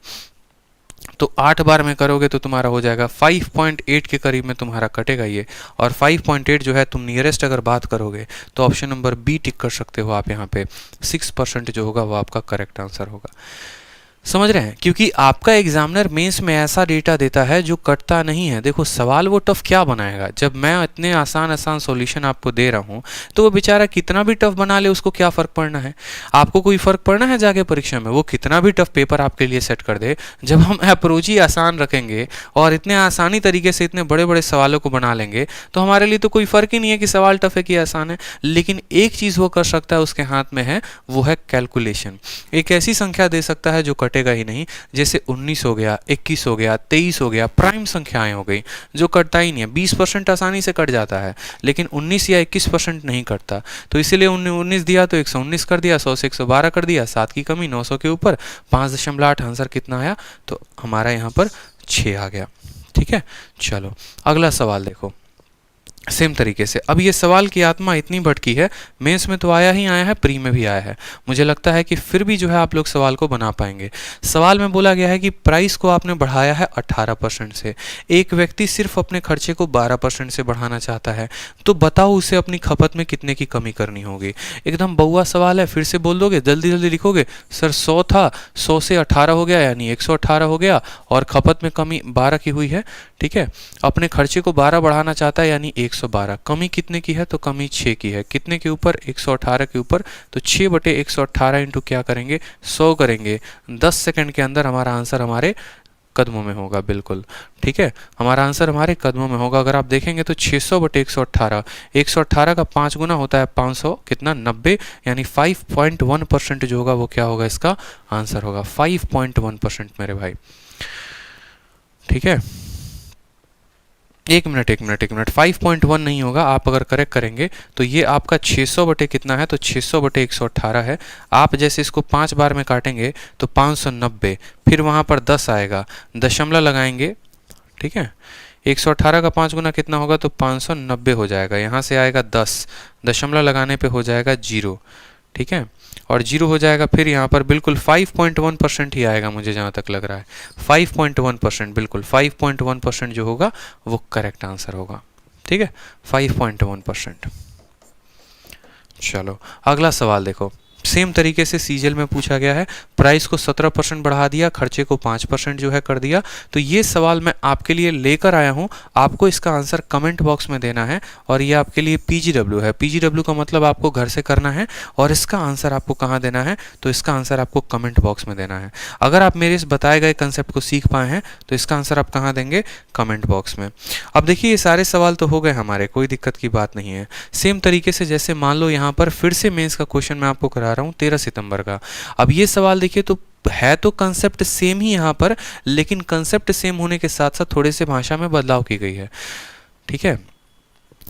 तो 8 बार में करोगे तो तुम्हारा हो जाएगा 5.8 के करीब में तुम्हारा कटेगा ये, और 5.8 जो है तुम नियरेस्ट अगर बात करोगे तो ऑप्शन नंबर बी टिक कर सकते हो आप यहाँ पे। 6% जो होगा वो आपका करेक्ट आंसर होगा। समझ रहे हैं, क्योंकि आपका एग्जामिनर मेंस में ऐसा डेटा देता है जो कटता नहीं है। देखो सवाल वो टफ क्या बनाएगा, जब मैं इतने आसान आसान सॉल्यूशन आपको दे रहा हूँ तो वो बेचारा कितना भी टफ बना ले, उसको क्या फ़र्क पड़ना है। आपको कोई फ़र्क पड़ना है जाके परीक्षा में, वो कितना भी टफ पेपर आपके लिए सेट कर दे। जब हम अप्रोच ही आसान रखेंगे और इतने आसानी तरीके से इतने बड़े बड़े सवालों को बना लेंगे तो हमारे लिए तो कोई फ़र्क ही नहीं है कि सवाल टफ है कि आसान है। लेकिन एक चीज़ वो कर सकता है, उसके हाथ में है, वो है कैलकुलेशन। एक ऐसी संख्या दे सकता है जो कटेगा ही नहीं, जैसे 19 हो गया, 21 हो गया, 23 हो गया, प्राइम संख्याएं हो गई जो कटता ही नहीं है। 20% आसानी से कट जाता है लेकिन 19 या 21% नहीं कटता, तो इसीलिए 19 दिया तो 119 कर दिया, 100 से 112 कर दिया, 7 की कमी 900 के ऊपर 5.8, आंसर कितना आया, तो हमारा यहाँ पर 6 आ गया। ठीक है, चलो अगला सवाल देखो सेम तरीके से। अब ये सवाल की आत्मा इतनी भटकी है, मेंस में तो आया ही आया है, प्री में भी आया है, मुझे लगता है कि फिर भी जो है आप लोग सवाल को बना पाएंगे। सवाल में बोला गया है कि प्राइस को आपने बढ़ाया है 18% से, एक व्यक्ति सिर्फ अपने खर्चे को 12% से बढ़ाना चाहता है, तो बताओ उसे अपनी खपत में कितने की कमी करनी होगी। एकदम बउआ सवाल है, फिर से बोल दोगे, जल्दी जल्दी लिखोगे, सर 100 था, 100 से 18 हो गया यानी 118 हो गया, और खपत में कमी 12 की हुई है। ठीक है, अपने खर्चे को 12 बढ़ाना चाहता है यानी 112, कमी कितने की है, तो कमी 6 की है, कितने के ऊपर, 118 के ऊपर, तो 6 बटे 118 इंटू क्या करेंगे, 100 करेंगे। 10 सेकंड के अंदर हमारा आंसर हमारे कदमों में होगा, बिल्कुल ठीक है, हमारा आंसर हमारे कदमों में होगा। अगर आप देखेंगे तो 600 बटे 118, 118 का 5 गुना होता है 500, कितना 90, यानी 5.1% जो होगा वो क्या होगा, इसका आंसर होगा 5.1% मेरे भाई। ठीक है, एक मिनट 5.1 नहीं होगा, आप अगर करेक्ट करेंगे तो ये आपका 600 बटे कितना है, तो 600 बटे 118 है। आप जैसे इसको 5 बार में काटेंगे तो 590, फिर वहाँ पर 10 आएगा, दशमलव लगाएंगे। ठीक है, 118 का 5 गुना कितना होगा, तो 590 हो जाएगा, यहाँ से आएगा 10, दशमलव लगाने पे हो जाएगा 0। ठीक है, और 0 हो जाएगा, फिर यहाँ पर बिल्कुल 5.1% ही आएगा, मुझे जहाँ तक लग रहा है 5.1%, बिल्कुल 5.1% जो होगा वो करेक्ट आंसर होगा। ठीक है, 5.1%। चलो अगला सवाल देखो, सेम तरीके से सीजीएल में पूछा गया है, प्राइस को 17% बढ़ा दिया, खर्चे को 5% जो है कर दिया। तो ये सवाल मैं आपके लिए लेकर आया हूँ, आपको इसका आंसर कमेंट बॉक्स में देना है, और ये आपके लिए पीजीडब्ल्यू है। पीजीडब्ल्यू का मतलब आपको घर से करना है, और इसका आंसर आपको कहाँ देना है, तो इसका आंसर आपको कमेंट बॉक्स में देना है। अगर आप मेरे इस बताए गए कंसेप्ट को सीख पाए हैं तो इसका आंसर आप कहाँ देंगे, कमेंट बॉक्स में। अब देखिए ये सारे सवाल तो हो गए हमारे, कोई दिक्कत की बात नहीं है। सेम तरीके से जैसे मान लो यहाँ पर फिर से मेंस का क्वेश्चन मैं आपको करा रहा हूँ 13 सितंबर का। अब ये सवाल देखिए, तो है तो कंसेप्ट सेम ही यहाँ पर, लेकिन कंसेप्ट सेम होने के साथ साथ थोड़े से भाषा में बदलाव की गई है। ठीक है,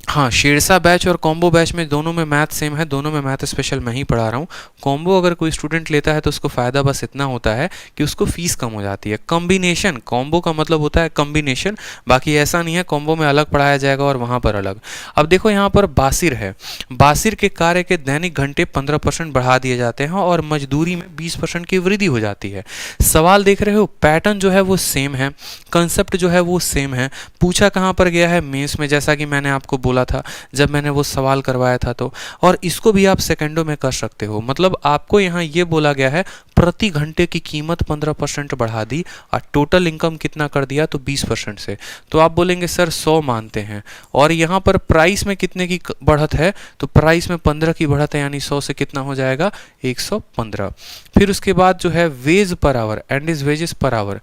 हाँ, शेरशाह बैच और कॉम्बो बैच में दोनों में मैथ सेम है, दोनों में मैथ स्पेशल मैं ही पढ़ा रहा हूँ। कॉम्बो अगर कोई स्टूडेंट लेता है तो उसको फ़ायदा बस इतना होता है कि उसको फीस कम हो जाती है। कॉम्बिनेशन, कॉम्बो का मतलब होता है कॉम्बिनेशन, बाकी ऐसा नहीं है कॉम्बो में अलग पढ़ाया जाएगा और वहाँ पर अलग। अब देखो यहाँ पर बासिर है, बासिर के कार्य के दैनिक घंटे 15% बढ़ा दिए जाते हैं और मजदूरी में 20% की वृद्धि हो जाती है। सवाल देख रहे हो, पैटर्न जो है वो सेम है, कंसेप्ट जो है वो सेम है। पूछा कहाँ पर गया है, मेंस में, जैसा कि मैंने आपको बोला था जब मैंने वो सवाल करवाया था। तो और इसको भी आप सेकंडों में कर सकते हो। मतलब आपको यहाँ ये बोला गया है प्रति घंटे की कीमत 15% बढ़ा दी और टोटल इनकम कितना कर दिया, तो 20% से। तो आप बोलेंगे सर 100 मानते हैं, और यहाँ पर प्राइस में कितने की बढ़त है, तो प्राइस में 15 की बढ़त है, यानी 100 से कितना हो जाएगा 115। फिर उसके बाद जो है wage per hour and is wages per hour,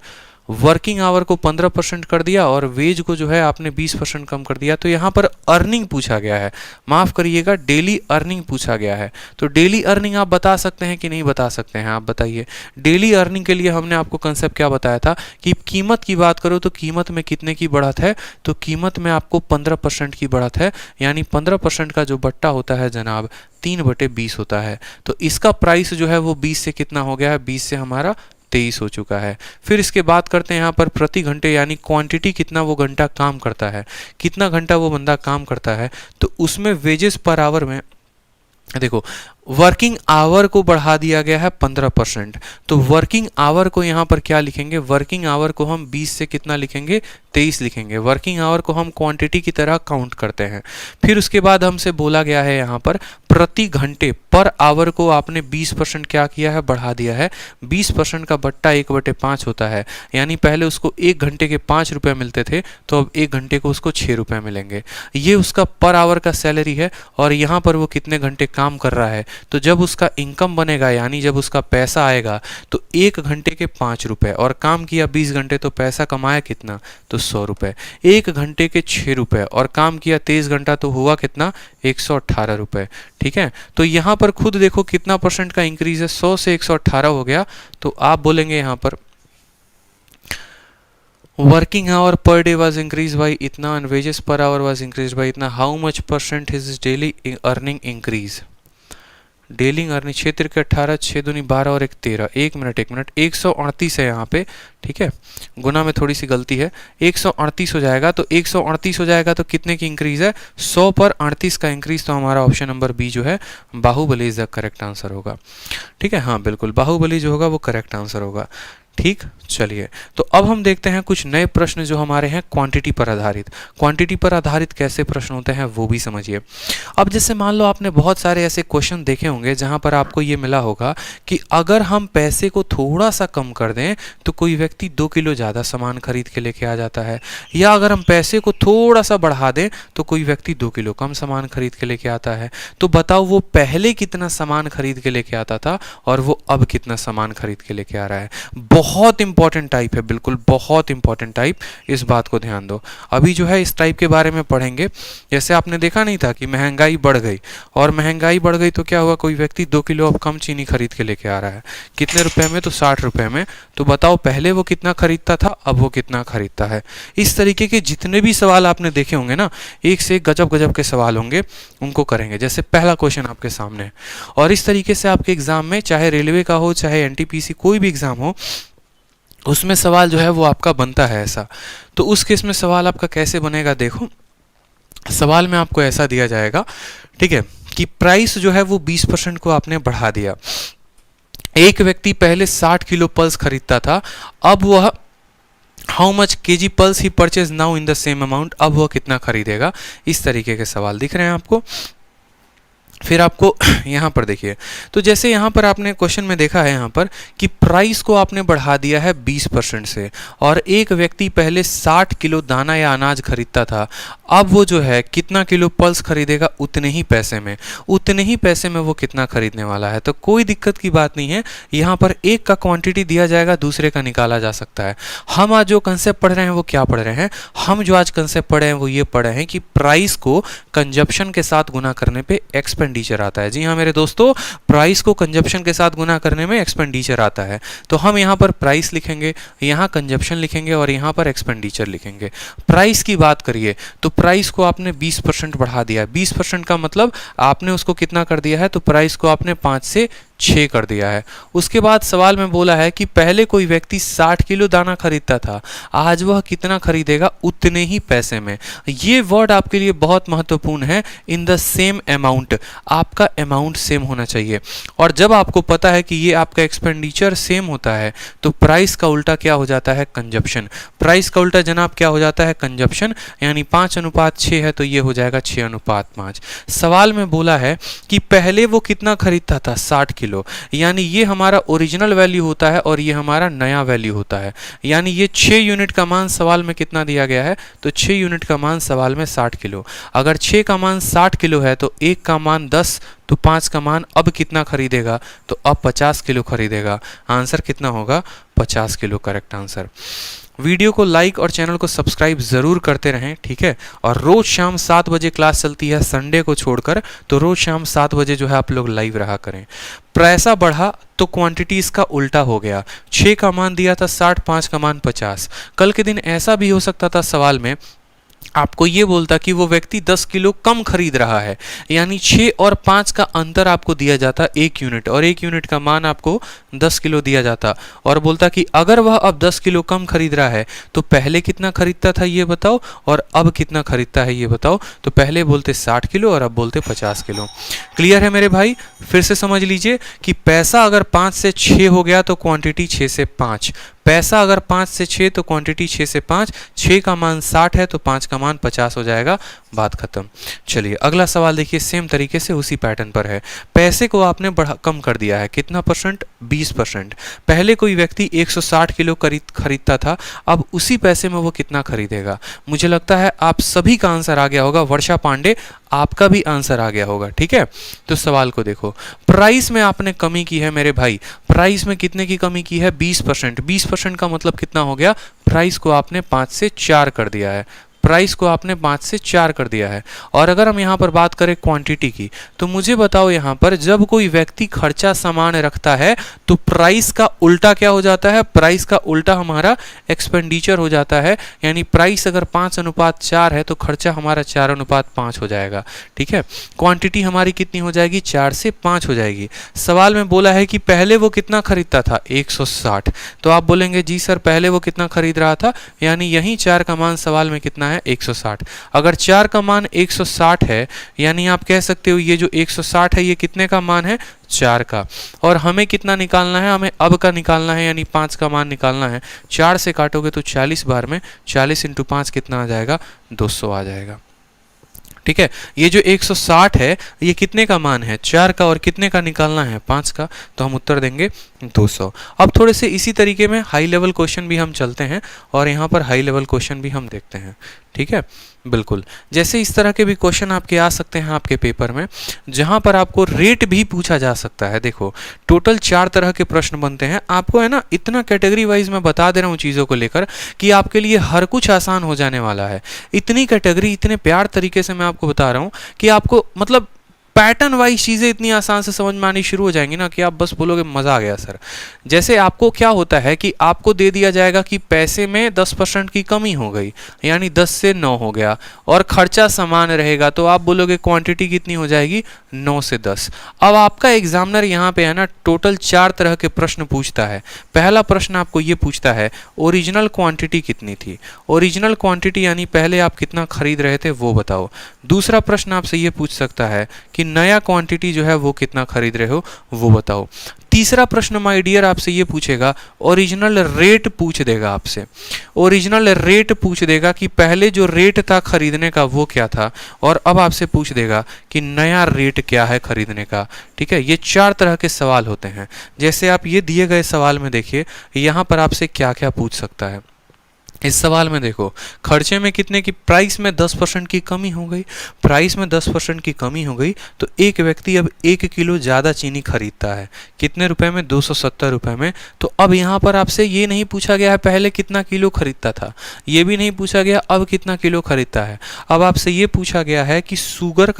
working hour को 15% कर दिया और वेज को जो है आपने 20% कम कर दिया। तो यहाँ पर अर्निंग पूछा गया है, माफ़ करिएगा डेली अर्निंग पूछा गया है। तो डेली अर्निंग आप बता सकते हैं कि नहीं बता सकते हैं, आप बताइए। डेली अर्निंग के लिए हमने आपको कंसेप्ट क्या बताया था कि कीमत की बात करो तो कीमत में कितने की बढ़त है, तो कीमत में आपको 15% की बढ़त है, यानी 15% का जो बट्टा होता है जनाब 3/20 होता है। तो इसका प्राइस जो है वो 20 से कितना हो गया है, 20 से हमारा 23 हो चुका है। फिर इसके बात करते हैं यहाँ पर प्रति घंटे, यानी क्वांटिटी कितना वो घंटा काम करता है, कितना घंटा वो बंदा काम करता है। तो उसमें वेजेस पर आवर में देखो वर्किंग आवर को बढ़ा दिया गया है 15%। तो वर्किंग आवर को यहाँ पर क्या लिखेंगे, वर्किंग आवर को हम 20 से कितना लिखेंगे 23 लिखेंगे। वर्किंग आवर को हम क्वांटिटी की तरह काउंट करते हैं। फिर उसके बाद हमसे बोला गया है यहाँ पर प्रति घंटे पर आवर को आपने 20% क्या किया है, बढ़ा दिया है। 20% का बट्टा 1/5 होता है, यानी पहले उसको 1 घंटे के 5 रुपये मिलते थे, तो अब 1 घंटे को उसको 6 रुपये मिलेंगे। ये उसका पर आवर का सैलरी है, और यहाँ पर वो कितने घंटे काम कर रहा है। तो जब उसका इनकम बनेगा, यानी जब उसका पैसा आएगा, तो 1 घंटे के 5 रुपये, और काम किया 20 घंटे, तो पैसा कमाया कितना, तो 100 रुपये। 1 घंटे के 6 रुपये, और काम किया 23 घंटा, तो हुआ कितना 118 रुपये। ठीक है, तो यहाँ पर खुद देखो कितना परसेंट का इंक्रीज है, 100 से 118 हो गया। तो आप बोलेंगे यहाँ पर working hour per day was increase by इतना and wages per hour was increase by इतना, how much percent his daily earning increase. Daily earning क्षेत्र के 18, 6 दूनी 12 और 1 13, 1 मिनट 138 है यहाँ पे। ठीक है, गुना में थोड़ी सी गलती है, 138 हो जाएगा। तो 138 हो जाएगा तो कितने की इंक्रीज है, 100 पर 38 का इंक्रीज। तो हमारा ऑप्शन नंबर बी जो है Baahubali is the correct answer होगा। ठीक है, हाँ बिल्कुल बाहुबली जो होगा वो करेक्ट आंसर होगा। ठीक, चलिए तो अब हम देखते हैं कुछ नए प्रश्न जो हमारे हैं क्वांटिटी पर आधारित। क्वांटिटी पर आधारित कैसे प्रश्न होते हैं वो भी समझिए। अब जैसे मान लो आपने बहुत सारे ऐसे क्वेश्चन देखे होंगे जहां पर आपको ये मिला होगा कि अगर हम पैसे को थोड़ा सा कम कर दें तो कोई व्यक्ति 2 किलो ज़्यादा सामान खरीद के लेके आ जाता है, या अगर हम पैसे को थोड़ा सा बढ़ा दें तो कोई व्यक्ति 2 किलो कम सामान खरीद के लेके आता है। तो बताओ वो पहले कितना सामान खरीद के लेके आता था और वो अब कितना सामान खरीद के लेके आ रहा है। बहुत इंपॉर्टेंट टाइप है, बिल्कुल बहुत इंपॉर्टेंट टाइप, इस बात को ध्यान दो। अभी जो है इस टाइप के बारे में पढ़ेंगे। जैसे आपने देखा नहीं था कि महंगाई बढ़ गई, और महंगाई बढ़ गई तो क्या हुआ, कोई व्यक्ति 2 किलो अब कम चीनी खरीद के लेके आ रहा है। कितने रुपए में, तो 60 रुपए में। तो बताओ पहले वो कितना खरीदता था, अब वो कितना खरीदता है। इस तरीके के जितने भी सवाल आपने देखे होंगे ना, एक से एक गजब गजब के सवाल होंगे, उनको करेंगे। जैसे पहला क्वेश्चन आपके सामने है, और इस तरीके से आपके एग्जाम में चाहे रेलवे का हो चाहे एनटीपीसी कोई भी एग्जाम हो, उसमें सवाल जो है वो आपका बनता है ऐसा। तो उस केस में सवाल आपका कैसे बनेगा, देखो सवाल में आपको ऐसा दिया जाएगा, ठीक है, कि प्राइस जो है वो 20% को आपने बढ़ा दिया। एक व्यक्ति पहले 60 किलो पल्स खरीदता था, अब वह how much KG pulse he purchase now in the same amount, अब वह कितना खरीदेगा। इस तरीके के सवाल दिख रहे हैं आपको। फिर आपको यहाँ पर देखिए, तो जैसे यहाँ पर आपने क्वेश्चन में देखा है यहाँ पर कि प्राइस को आपने बढ़ा दिया है 20% से, और एक व्यक्ति पहले 60 किलो दाना या अनाज खरीदता था, अब वो जो है कितना किलो पल्स खरीदेगा, उतने ही पैसे में, उतने ही पैसे में वो कितना खरीदने वाला है। तो कोई दिक्कत की बात नहीं है, यहाँ पर एक का क्वांटिटी दिया जाएगा, दूसरे का निकाला जा सकता है। हम आज जो कंसेप्ट पढ़ रहे हैं वो क्या पढ़ रहे हैं, हम जो आज कंसेप्ट पढ़े हैं वो ये पढ़े हैं कि प्राइस को कंजप्शन के साथ गुना करने पे एक्सपेक्ट एक्सपेंडिचर आता है। जी हाँ मेरे दोस्तों, प्राइस को कंजप्शन के साथ गुना करने में एक्सपेंडिचर आता है। तो हम यहाँ पर प्राइस लिखेंगे, यहाँ कंजप्शन लिखेंगे और यहाँ पर एक्सपेंडिचर लिखेंगे। प्राइस की बात करिए तो प्राइस को आपने 20% बढ़ा दिया है। 20% का मतलब आपने उसको कितना कर दिया है, तो प्राइस को आपने 5 से 6 कर दिया है। उसके बाद सवाल में बोला है कि पहले कोई व्यक्ति 60 किलो दाना खरीदता था, आज वह कितना खरीदेगा उतने ही पैसे में। ये वर्ड आपके लिए बहुत महत्वपूर्ण है, इन द सेम अमाउंट। आपका अमाउंट सेम होना चाहिए। और जब आपको पता है कि ये आपका एक्सपेंडिचर सेम होता है तो प्राइस का उल्टा क्या हो जाता है, कंजप्शन। प्राइस का उल्टा जनाब क्या हो जाता है, कंजप्शन। यानी 5:6 है तो ये हो जाएगा 6:5। सवाल में बोला है कि पहले वो कितना खरीदता था, 60 किलो, यानी ये हमारा ओरिजिनल वैल्यू होता है और ये हमारा नया वैल्यू होता है। यानी ये 6 यूनिट का मान सवाल में कितना दिया गया है, तो 6 यूनिट का मान सवाल में 60 किलो। अगर 6 का मान 60 किलो है तो 1 का मान 10, तो 5 का मान अब कितना खरीदेगा, तो अब 50 किलो खरीदेगा। आंसर कितना होगा, 50 किलो करेक्ट आंसर। वीडियो को लाइक और चैनल को सब्सक्राइब ज़रूर करते रहें, ठीक है। और रोज़ शाम 7 बजे क्लास चलती है, संडे को छोड़कर, तो रोज़ शाम 7 बजे जो है आप लोग लाइव रहा करें। पैसा बढ़ा तो क्वांटिटी इसका उल्टा हो गया। 6 का मान दिया था 60, 5 का मान 50। कल के दिन ऐसा भी हो सकता था सवाल में आपको ये बोलता कि वो व्यक्ति 10 किलो कम खरीद रहा है, यानी 6 और 5 का अंतर आपको दिया जाता 1 यूनिट, और 1 यूनिट का मान आपको 10 किलो दिया जाता, और बोलता कि अगर वह अब 10 किलो कम खरीद रहा है तो पहले कितना खरीदता था ये बताओ और अब कितना खरीदता है ये बताओ। तो पहले बोलते 60 किलो और अब बोलते 50 किलो। क्लियर है मेरे भाई? फिर से समझ लीजिए कि पैसा अगर 5 से 6 हो गया तो क्वांटिटी 6 से 5। पैसा अगर 5 से 6 तो क्वांटिटी 6 से 5। 6 का मान 60 है तो 5 का मान 50 हो जाएगा, बात खत्म। चलिए अगला सवाल देखिए, सेम तरीके से उसी पैटर्न पर है। पैसे को आपने कम कर दिया है, कितना परसेंट, 20%। पहले कोई व्यक्ति 160 किलो खरीदता था, अब उसी पैसे में वो कितना खरीदेगा। मुझे लगता है आप सभी का आंसर आ गया होगा। वर्षा पांडे, आपका भी आंसर आ गया होगा, ठीक है। तो सवाल को देखो, प्राइस में आपने कमी की है मेरे भाई। प्राइस में कितने की कमी की है, 20%। 20% का मतलब कितना हो गया, प्राइस को आपने 5 से 4 कर दिया है। प्राइस को आपने 5 से 4 कर दिया है। और अगर हम यहाँ पर बात करें क्वांटिटी की, तो मुझे बताओ यहाँ पर जब कोई व्यक्ति खर्चा सामान रखता है तो प्राइस का उल्टा क्या हो जाता है, प्राइस का उल्टा हमारा एक्सपेंडिचर हो जाता है। यानी प्राइस अगर 5:4 है तो खर्चा हमारा 4:5 हो जाएगा, ठीक है। क्वांटिटी हमारी कितनी हो जाएगी, 4 से 5 हो जाएगी। सवाल में बोला है कि पहले वो कितना खरीदता था, 160। तो आप बोलेंगे जी सर पहले वो कितना खरीद रहा था, यानी यही 4 का मान सवाल में कितना है, 160। अगर 4 का मान 160 है, यानी आप कह सकते हो ये जो 160 है ये कितने का मान है, 4 का। और हमें कितना निकालना है, हमें अब का निकालना है, यानी 5 का मान निकालना है। 4 से काटोगे तो 40 बार में 40 × 5 कितना आ जाएगा, 200 आ जाएगा, ठीक है। ये जो 160 है ये कितने का मान है, 4 का, और कितने का निकालना है, 5 का। तो हम उत्तर देंगे 200। अब थोड़े से इसी तरीके में हाई लेवल क्वेश्चन भी हम चलते हैं और यहाँ पर हाई लेवल क्वेश्चन भी हम देखते हैं, ठीक है। बिल्कुल, जैसे इस तरह के भी क्वेश्चन आपके आ सकते हैं आपके पेपर में, जहाँ पर आपको रेट भी पूछा जा सकता है। देखो टोटल 4 तरह के प्रश्न बनते हैं। आपको है ना, इतना कैटेगरी वाइज मैं बता दे रहा हूँ चीज़ों को लेकर कि आपके लिए हर कुछ आसान हो जाने वाला है। इतनी कैटेगरी इतने प्यार तरीके से मैं आपको बता रहा हूँ कि आपको मतलब पैटर्न वाइज चीज़ें इतनी आसान से समझ में आनी शुरू हो जाएंगी ना कि आप बस बोलोगे मज़ा आ गया सर। जैसे आपको क्या होता है कि आपको दे दिया जाएगा कि पैसे में 10% की कमी हो गई, यानी 10 से 9 हो गया, और खर्चा समान रहेगा, तो आप बोलोगे क्वांटिटी कितनी हो जाएगी, 9 से 10। अब आपका एग्जामिनर यहाँ पे है ना टोटल 4 तरह के प्रश्न पूछता है। पहला प्रश्न आपको ये पूछता है ओरिजिनल क्वांटिटी कितनी थी। ओरिजिनल क्वांटिटी यानी पहले आप कितना खरीद रहे थे वो बताओ। दूसरा प्रश्न आपसे ये पूछ सकता है कि नया क्वांटिटी जो है वो कितना खरीद रहे हो वो बताओ। तीसरा प्रश्न माय डियर आपसे ये पूछेगा, ओरिजिनल रेट पूछ देगा आपसे। ओरिजिनल रेट पूछ देगा कि पहले जो रेट था खरीदने का वो क्या था, और अब आपसे पूछ देगा कि नया रेट क्या है खरीदने का, ठीक है। ये 4 तरह के सवाल होते हैं। जैसे आप ये दिए गए सवाल में देखिए यहाँ पर आपसे क्या क्या पूछ सकता है। इस सवाल में देखो, खर्चे में कितने की, प्राइस में 10% की कमी हो गई। प्राइस में 10% की कमी हो गई तो एक व्यक्ति अब 1 किलो ज़्यादा चीनी खरीदता है। कितने रुपए में? 270 रुपए में। तो अब यहाँ पर आपसे ये नहीं पूछा गया है पहले कितना किलो खरीदता था, ये भी नहीं पूछा गया अब कितना किलो खरीदता है। अब आपसे ये पूछा गया है कि शुगर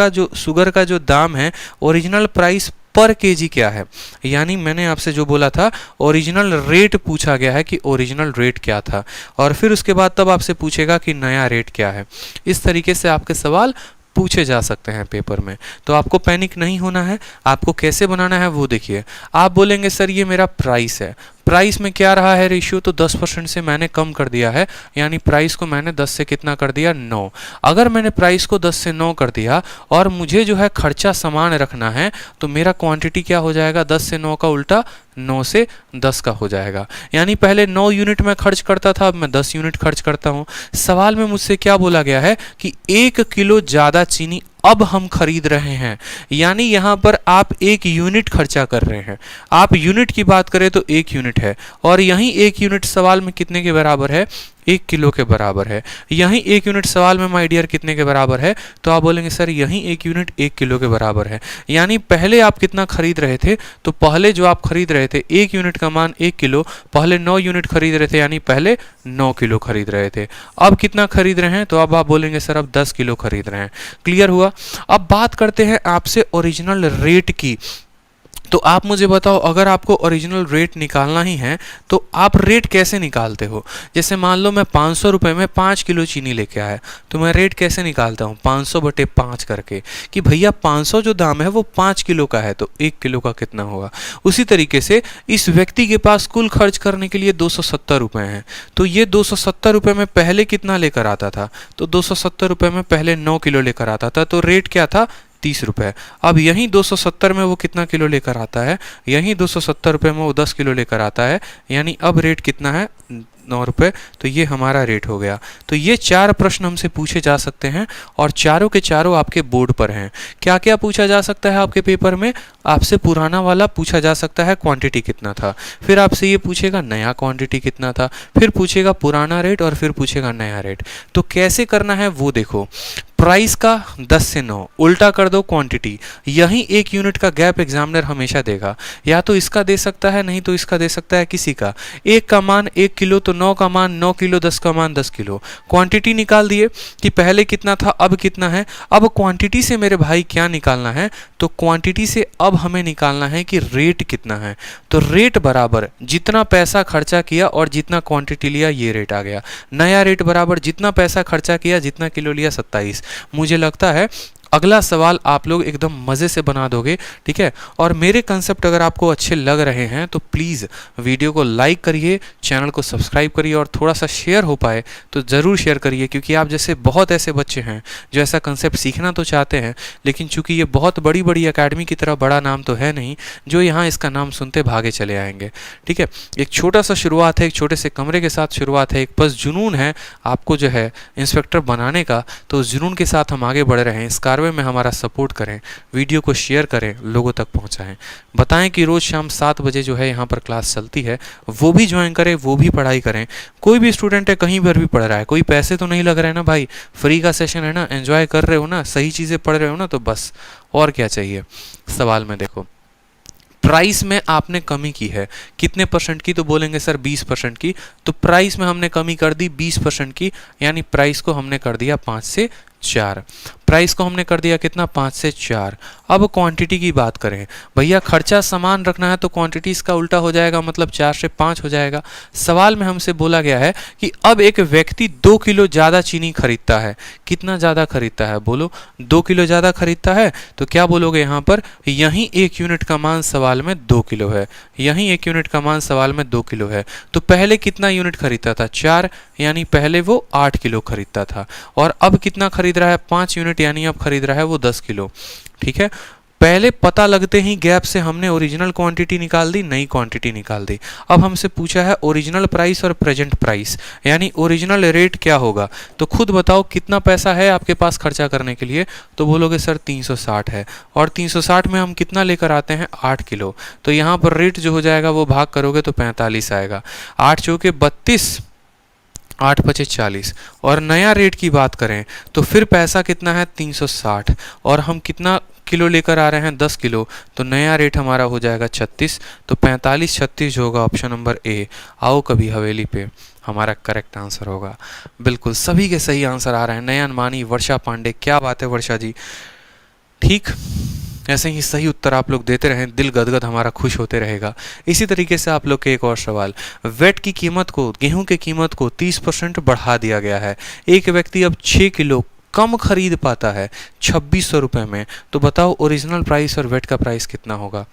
का जो दाम है, ओरिजिनल प्राइस पर केजी क्या है। यानी मैंने आपसे जो बोला था ओरिजिनल रेट पूछा गया है कि ओरिजिनल रेट क्या था, और फिर उसके बाद तब आपसे पूछेगा कि नया रेट क्या है। इस तरीके से आपके सवाल पूछे जा सकते हैं पेपर में। तो आपको पैनिक नहीं होना है। आपको कैसे बनाना है वो देखिए। आप बोलेंगे सर ये मेरा प्राइस है, प्राइस में क्या रहा है रेशियो, तो 10% से मैंने कम कर दिया है, यानी प्राइस को मैंने 10 से कितना कर दिया, 9। अगर मैंने प्राइस को 10 से 9 कर दिया और मुझे जो है खर्चा समान रखना है, तो मेरा क्वांटिटी क्या हो जाएगा, 10 से 9 का उल्टा 9 से 10 का हो जाएगा। यानी पहले 9 यूनिट में खर्च करता था, अब मैं 10 यूनिट खर्च करता हूँ। सवाल में मुझसे क्या बोला गया है कि 1 किलो ज़्यादा चीनी अब हम खरीद रहे हैं, यानी यहाँ पर आप 1 यूनिट खर्चा कर रहे हैं। आप यूनिट की बात करें तो 1 यूनिट है, और यहीं 1 यूनिट सवाल में कितने के बराबर है, 1 किलो के बराबर है। यहीं 1 यूनिट सवाल में माय डियर कितने के बराबर है, तो आप बोलेंगे सर यहीं 1 यूनिट 1 किलो के बराबर है। यानी पहले आप कितना खरीद रहे थे, तो पहले जो आप खरीद रहे थे 1 यूनिट का मान 1 किलो, पहले 9 यूनिट खरीद रहे थे, यानी पहले 9 किलो खरीद रहे थे। अब कितना खरीद रहे हैं, तो अब आप बोलेंगे सर अब 10 किलो खरीद रहे हैं। क्लियर हुआ। अब बात करते हैं आपसे ओरिजिनल रेट की। तो आप मुझे बताओ, अगर आपको ओरिजिनल रेट निकालना ही है तो आप रेट कैसे निकालते हो। जैसे मान लो मैं 500 रुपये में 5 किलो चीनी लेके आया, तो मैं रेट कैसे निकालता हूँ, 500/5 करके, कि भैया 500 जो दाम है वो 5 किलो का है, तो 1 किलो का कितना होगा। उसी तरीके से इस व्यक्ति के पास कुल खर्च करने के लिए 270 रुपये हैं, तो ये 270 रुपये में पहले कितना लेकर आता था, तो 270 रुपये में पहले 9 किलो लेकर आता था, तो रेट क्या था, 30 रुपये। अब यहीं 270 में वो कितना किलो लेकर आता है, यहीं 270 रुपये में वो 10 किलो लेकर आता है, यानी अब रेट कितना है, 9 रुपये। तो ये हमारा रेट हो गया। तो ये 4 प्रश्न हमसे पूछे जा सकते हैं, और चारों के चारों आपके बोर्ड पर हैं। क्या क्या पूछा जा सकता है आपके पेपर में, आपसे पुराना वाला पूछा जा सकता है क्वांटिटी कितना था, फिर आपसे ये पूछेगा नया क्वांटिटी कितना था, फिर पूछेगा पुराना रेट, और फिर पूछेगा नया रेट। तो कैसे करना है वो देखो। प्राइस का 10 से 9 उल्टा कर दो क्वांटिटी, यही 1 यूनिट का गैप एग्जामिनर हमेशा देगा, या तो इसका दे सकता है, नहीं तो इसका दे सकता है किसी का। 1 का मान 1 किलो, तो 9 का मान 9 किलो, 10 का मान 10 किलो। क्वांटिटी निकाल दिए कि पहले कितना था अब कितना है। अब क्वांटिटी से मेरे भाई क्या निकालना है, तो क्वांटिटी से अब हमें निकालना है कि रेट कितना है। तो रेट बराबर जितना पैसा खर्चा किया और जितना क्वांटिटी लिया, ये रेट आ गया। नया रेट बराबर जितना पैसा खर्चा किया जितना किलो लिया, 27। मुझे लगता है अगला सवाल आप लोग एकदम मज़े से बना दोगे, ठीक है। और मेरे कंसेप्ट अगर आपको अच्छे लग रहे हैं तो प्लीज़ वीडियो को लाइक करिए, चैनल को सब्सक्राइब करिए, और थोड़ा सा शेयर हो पाए तो ज़रूर शेयर करिए, क्योंकि आप जैसे बहुत ऐसे बच्चे हैं जो ऐसा कंसेप्ट सीखना तो चाहते हैं, लेकिन चूंकि ये बहुत बड़ी बड़ी एकेडमी की तरह बड़ा नाम तो है नहीं जो यहाँ इसका नाम सुनते भागे चले आएंगे, ठीक है। एक छोटा सा शुरुआत है, एक छोटे से कमरे के साथ शुरुआत है, एक बस जुनून है आपको जो है इंस्पेक्टर बनाने का, तो उस जुनून के साथ हम आगे बढ़ रहे हैं। इस कार्य में हमारा सपोर्ट करें, वीडियो को शेयर करें, लोगों तक पहुंचाएं, बताएं कि रोज़ शाम 7 बजे जो है यहाँ पर क्लास चलती है, वो भी ज्वाइन करें, वो भी पढ़ाई करें। कोई भी स्टूडेंट है कहीं पर भी पढ़ रहा है, कोई पैसे तो नहीं लग रहे हैं ना भाई, फ्री का सेशन है ना, एंजॉय कर रहे हो ना, सही चीज़ें पढ़ रहे हो ना, तो बस और क्या चाहिए। सवाल में देखो, प्राइस में आपने कमी की है, कितने परसेंट की, तो बोलेंगे सर 20% की। तो प्राइस में हमने कमी कर दी 20% की, यानी प्राइस को हमने कर दिया 5 से 4। प्राइस को हमने कर दिया कितना, 5 से 4। अब क्वांटिटी की बात करें, भैया खर्चा समान रखना है तो क्वांटिटी इसका उल्टा हो जाएगा, मतलब 4 से 5 हो जाएगा। सवाल में हमसे बोला गया है कि अब एक व्यक्ति 2 किलो ज़्यादा चीनी खरीदता है। कितना ज़्यादा खरीदता है, बोलो 2 किलो ज़्यादा खरीदता है, तो क्या बोलोगे यहाँ पर, यहीं 1 यूनिट का मान सवाल में 2 किलो है, यहीं 1 यूनिट का मान सवाल में 2 किलो है। तो पहले कितना यूनिट खरीदता था, 4, यानी पहले वो 8 किलो खरीदता था, और अब कितना खरीद रहा है, 5 यूनिट, यानी अब खरीद रहा है वो 10 किलो, ठीक है। पहले पता लगते ही गैप से हमने ओरिजिनल क्वांटिटी निकाल दी, नई क्वांटिटी निकाल दी। अब हमसे पूछा है ओरिजिनल प्राइस और प्रेजेंट प्राइस, यानी ओरिजिनल रेट क्या होगा। तो खुद बताओ कितना पैसा है आपके पास खर्चा करने के लिए, तो बोलोगे सर 360 है, और 360 में हम कितना लेकर आते हैं, 8 किलो। तो यहाँ पर रेट जो हो जाएगा वो भाग करोगे तो 45 आएगा। 8 चौके 32, 8 पचे 40, और नया रेट की बात करें तो फिर पैसा कितना है 360, और हम कितना किलो लेकर आ रहे हैं 10 किलो, तो नया रेट हमारा हो जाएगा 36। तो 45 36 जो होगा ऑप्शन नंबर ए, आओ कभी हवेली पे, हमारा करेक्ट आंसर होगा। बिल्कुल सभी के सही आंसर आ रहे हैं। नयन मानी, वर्षा पांडे, क्या बात है वर्षा जी, ठीक। ऐसे ही सही उत्तर आप लोग देते रहें, दिल गदगद हमारा खुश होते रहेगा। इसी तरीके से आप लोग के एक और सवाल, वेट की कीमत को, गेहूं की कीमत को 30% बढ़ा दिया गया है। एक व्यक्ति अब 6 किलो कम खरीद पाता है 2600 रुपये में, तो बताओ ओरिजिनल प्राइस और वेट का प्राइस कितना होगा।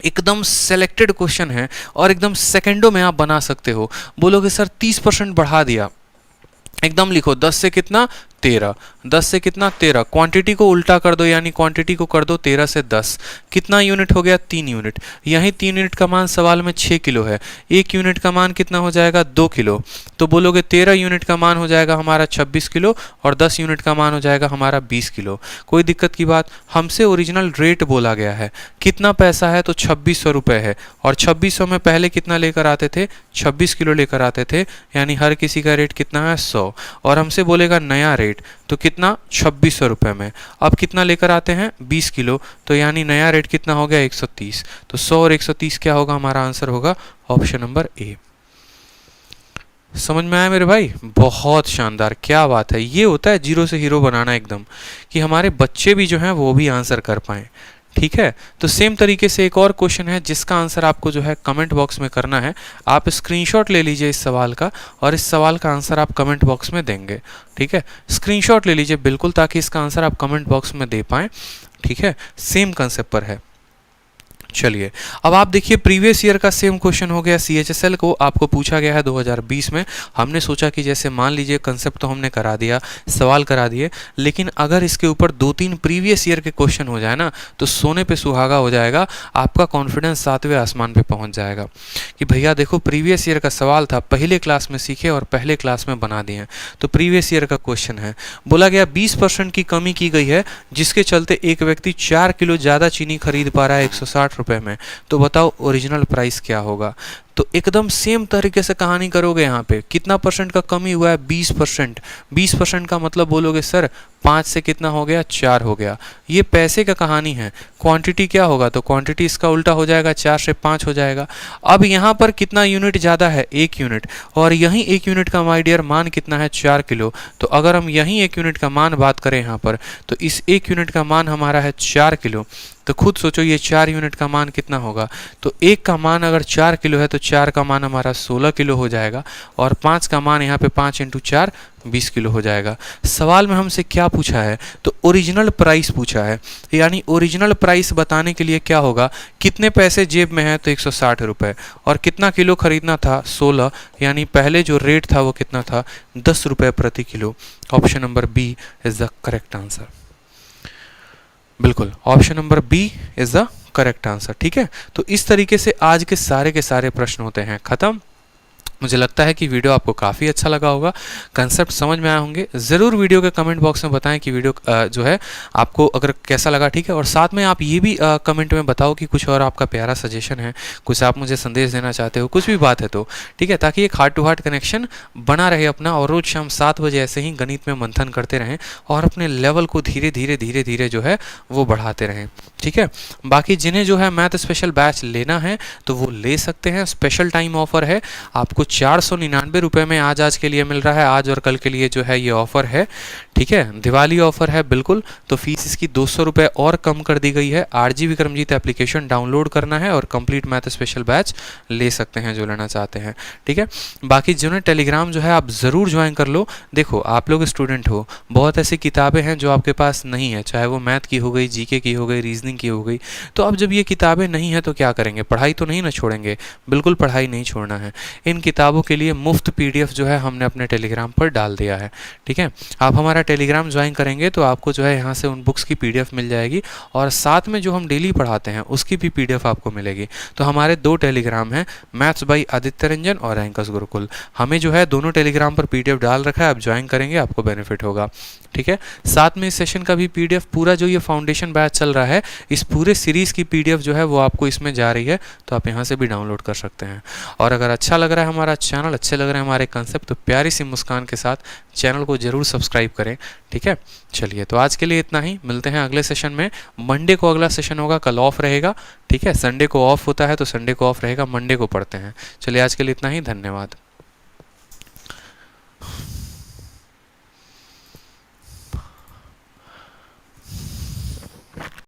एकदम सेलेक्टेड क्वेश्चन है और एकदम सेकंडों में आप बना सकते हो। बोलोगे सर 30% बढ़ा दिया, एकदम लिखो 10 से कितना 13, 10 से कितना 13, क्वांटिटी को उल्टा कर दो, यानी क्वांटिटी को कर दो 13 से 10, कितना यूनिट हो गया 3 यूनिट। यहीं 3 यूनिट का मान सवाल में 6 किलो है, 1 यूनिट का मान कितना हो जाएगा 2 किलो, तो बोलोगे 13 यूनिट का मान हो जाएगा हमारा 26 किलो और 10 यूनिट का मान हो जाएगा हमारा 20 किलो। कोई दिक्कत की बात, हमसे ओरिजिनल रेट बोला गया है, कितना पैसा है तो 2600 रुपये है, और 2600 में पहले कितना लेकर आते थे 26 किलो लेकर आते थे, यानी हर किसी का रेट कितना है 100, और हमसे बोलेगा नया रेट तो कितना 2600 रुपये में। अब कितना लेकर आते हैं 20 किलो, तो यानी नया रेट कितना हो गया 130, तो 100 और 130 क्या होगा, हमारा आंसर होगा ऑप्शन नंबर ए। समझ में आया मेरे भाई, बहुत शानदार, क्या बात है। ये होता है जीरो से हीरो बनाना एकदम, कि हमारे बच्चे भी जो हैं वो भी आंसर कर पाएँ, ठीक है। तो सेम तरीके से एक और क्वेश्चन है जिसका आंसर आपको जो है कमेंट बॉक्स में करना है। आप स्क्रीनशॉट ले लीजिए इस सवाल का, और इस सवाल का आंसर आप कमेंट बॉक्स में देंगे, ठीक है। स्क्रीनशॉट ले लीजिए बिल्कुल, ताकि इसका आंसर आप कमेंट बॉक्स में दे पाएँ, ठीक है। सेम कंसेप्ट पर है। चलिए अब आप देखिए, प्रीवियस ईयर का सेम क्वेश्चन हो गया। सीएचएसएल को आपको पूछा गया है 2020 में। हमने सोचा कि जैसे मान लीजिए कंसेप्ट तो हमने करा दिया, सवाल करा दिए, लेकिन अगर इसके ऊपर 2-3 प्रीवियस ईयर के क्वेश्चन हो जाए ना, तो सोने पे सुहागा हो जाएगा, आपका कॉन्फिडेंस 7वें आसमान पे पहुंच जाएगा कि भैया देखो प्रीवियस ईयर का सवाल था, पहले क्लास में सीखे और पहले क्लास में बना दिए हैं। तो प्रीवियस ईयर का क्वेश्चन है, बोला गया 20% की कमी की गई है, जिसके चलते एक व्यक्ति 4 किलो ज़्यादा चीनी खरीद पा रहा है 160 रुपये में, तो बताओ ओरिजिनल प्राइस क्या होगा। तो एकदम सेम तरीके से कहानी करोगे। यहाँ पे कितना परसेंट का कमी हुआ है 20%। 20% का मतलब बोलोगे सर 5 से कितना हो गया 4 हो गया। ये पैसे का कहानी है। क्वांटिटी क्या होगा, तो क्वांटिटी इसका उल्टा हो जाएगा, 4 से 5 हो जाएगा। अब यहाँ पर कितना यूनिट ज़्यादा है 1 यूनिट, और यहीं 1 यूनिट का माय डियर मान कितना है 4 किलो। तो अगर हम यहीं 1 यूनिट का मान बात करें यहाँ पर, तो इस 1 यूनिट का मान हमारा है 4 किलो। तो खुद सोचो ये 4 यूनिट का मान कितना होगा। तो 1 का मान अगर 4 किलो है तो 4 का मान हमारा 16 किलो हो जाएगा, और 5 का मान यहाँ पे 5 × 4 20 किलो हो जाएगा। सवाल में हमसे क्या पूछा है, तो ओरिजिनल प्राइस पूछा है, यानी ओरिजिनल प्राइस बताने के लिए क्या होगा, कितने पैसे जेब में है तो 160 रुपये, और कितना किलो खरीदना था 16, यानी पहले जो रेट था वो कितना था 10 रुपये प्रति किलो। Option number B is the correct answer. बिल्कुल option number B is the correct answer, ठीक है। तो इस तरीके से आज के सारे प्रश्न होते हैं खत्म। मुझे लगता है कि वीडियो आपको काफ़ी अच्छा लगा होगा, कंसेप्ट समझ में आए होंगे। ज़रूर वीडियो के कमेंट बॉक्स में बताएं कि वीडियो जो है आपको अगर कैसा लगा, ठीक है। और साथ में आप ये भी कमेंट में बताओ कि कुछ और आपका प्यारा सजेशन है, कुछ आप मुझे संदेश देना चाहते हो, कुछ भी बात है तो, ठीक है, ताकि एक हार्ट टू हार्ट कनेक्शन बना रहे अपना, और रोज़ शाम 7 बजे ऐसे ही गणित में मंथन करते रहें और अपने लेवल को धीरे धीरे जो है वो बढ़ाते रहें, ठीक है। बाकी जिन्हें जो है मैथ स्पेशल बैच लेना है तो वो ले सकते हैं। स्पेशल टाइम ऑफर है, आपको 499 रुपये में आज के लिए मिल रहा है, आज और कल के लिए जो है ये ऑफर है, ठीक है। दिवाली ऑफर है बिल्कुल। तो फीस इसकी 200 रुपये और कम कर दी गई है। आरजी विक्रमजीत एप्लीकेशन डाउनलोड करना है और कंप्लीट मैथ स्पेशल बैच ले सकते हैं जो लेना चाहते हैं, ठीक है। बाकी जिन्हें टेलीग्राम जो है आप ज़रूर ज्वाइन कर लो। देखो आप लोग स्टूडेंट हो, बहुत ऐसी किताबें हैं जो आपके पास नहीं है, चाहे वो मैथ की हो गई, जीके की हो गई, रीजनिंग की हो गई। तो अब जब ये किताबें नहीं है तो क्या करेंगे, पढ़ाई तो नहीं ना छोड़ेंगे, बिल्कुल पढ़ाई नहीं छोड़ना है। इन किताबों के लिए मुफ्त पीडीएफ जो है हमने अपने टेलीग्राम पर डाल दिया है, ठीक है। आप हमारा टेलीग्राम ज्वाइन करेंगे तो आपको जो है यहाँ से उन बुक्स की पीडीएफ मिल जाएगी, और साथ में जो हम डेली पढ़ाते हैं उसकी भी पीडीएफ आपको मिलेगी। तो हमारे 2 टेलीग्राम हैं, मैथ्स बाई आदित्य रंजन और रैंकर्स गुरुकुल। हमें जो है दोनों टेलीग्राम पर पीडीएफ डाल रखा है, आप ज्वाइन करेंगे आपको बेनिफिट होगा, ठीक है। साथ में इस सेशन का भी पीडीएफ, पूरा जो ये फाउंडेशन बैच चल रहा है इस पूरे सीरीज़ की पीडीएफ जो है वो आपको इसमें जा रही है, तो आप यहाँ से भी डाउनलोड कर सकते हैं। और अगर अच्छा लग रहा है हमारा हमारा चैनल, अच्छे लग रहे हैं हमारे कंसेप्ट, तो प्यारी सी मुस्कान के साथ चैनल को ज़रूर सब्सक्राइब करें। ठीक है, चलिए तो आज के लिए इतना ही, मिलते हैं अगले सेशन में। मंडे को अगला सेशन होगा, कल ऑफ रहेगा। ठीक है, संडे को ऑफ होता है तो संडे को ऑफ रहेगा, मंडे को पढ़ते हैं। चलिए आज के लिए इतना ही, धन्यवाद।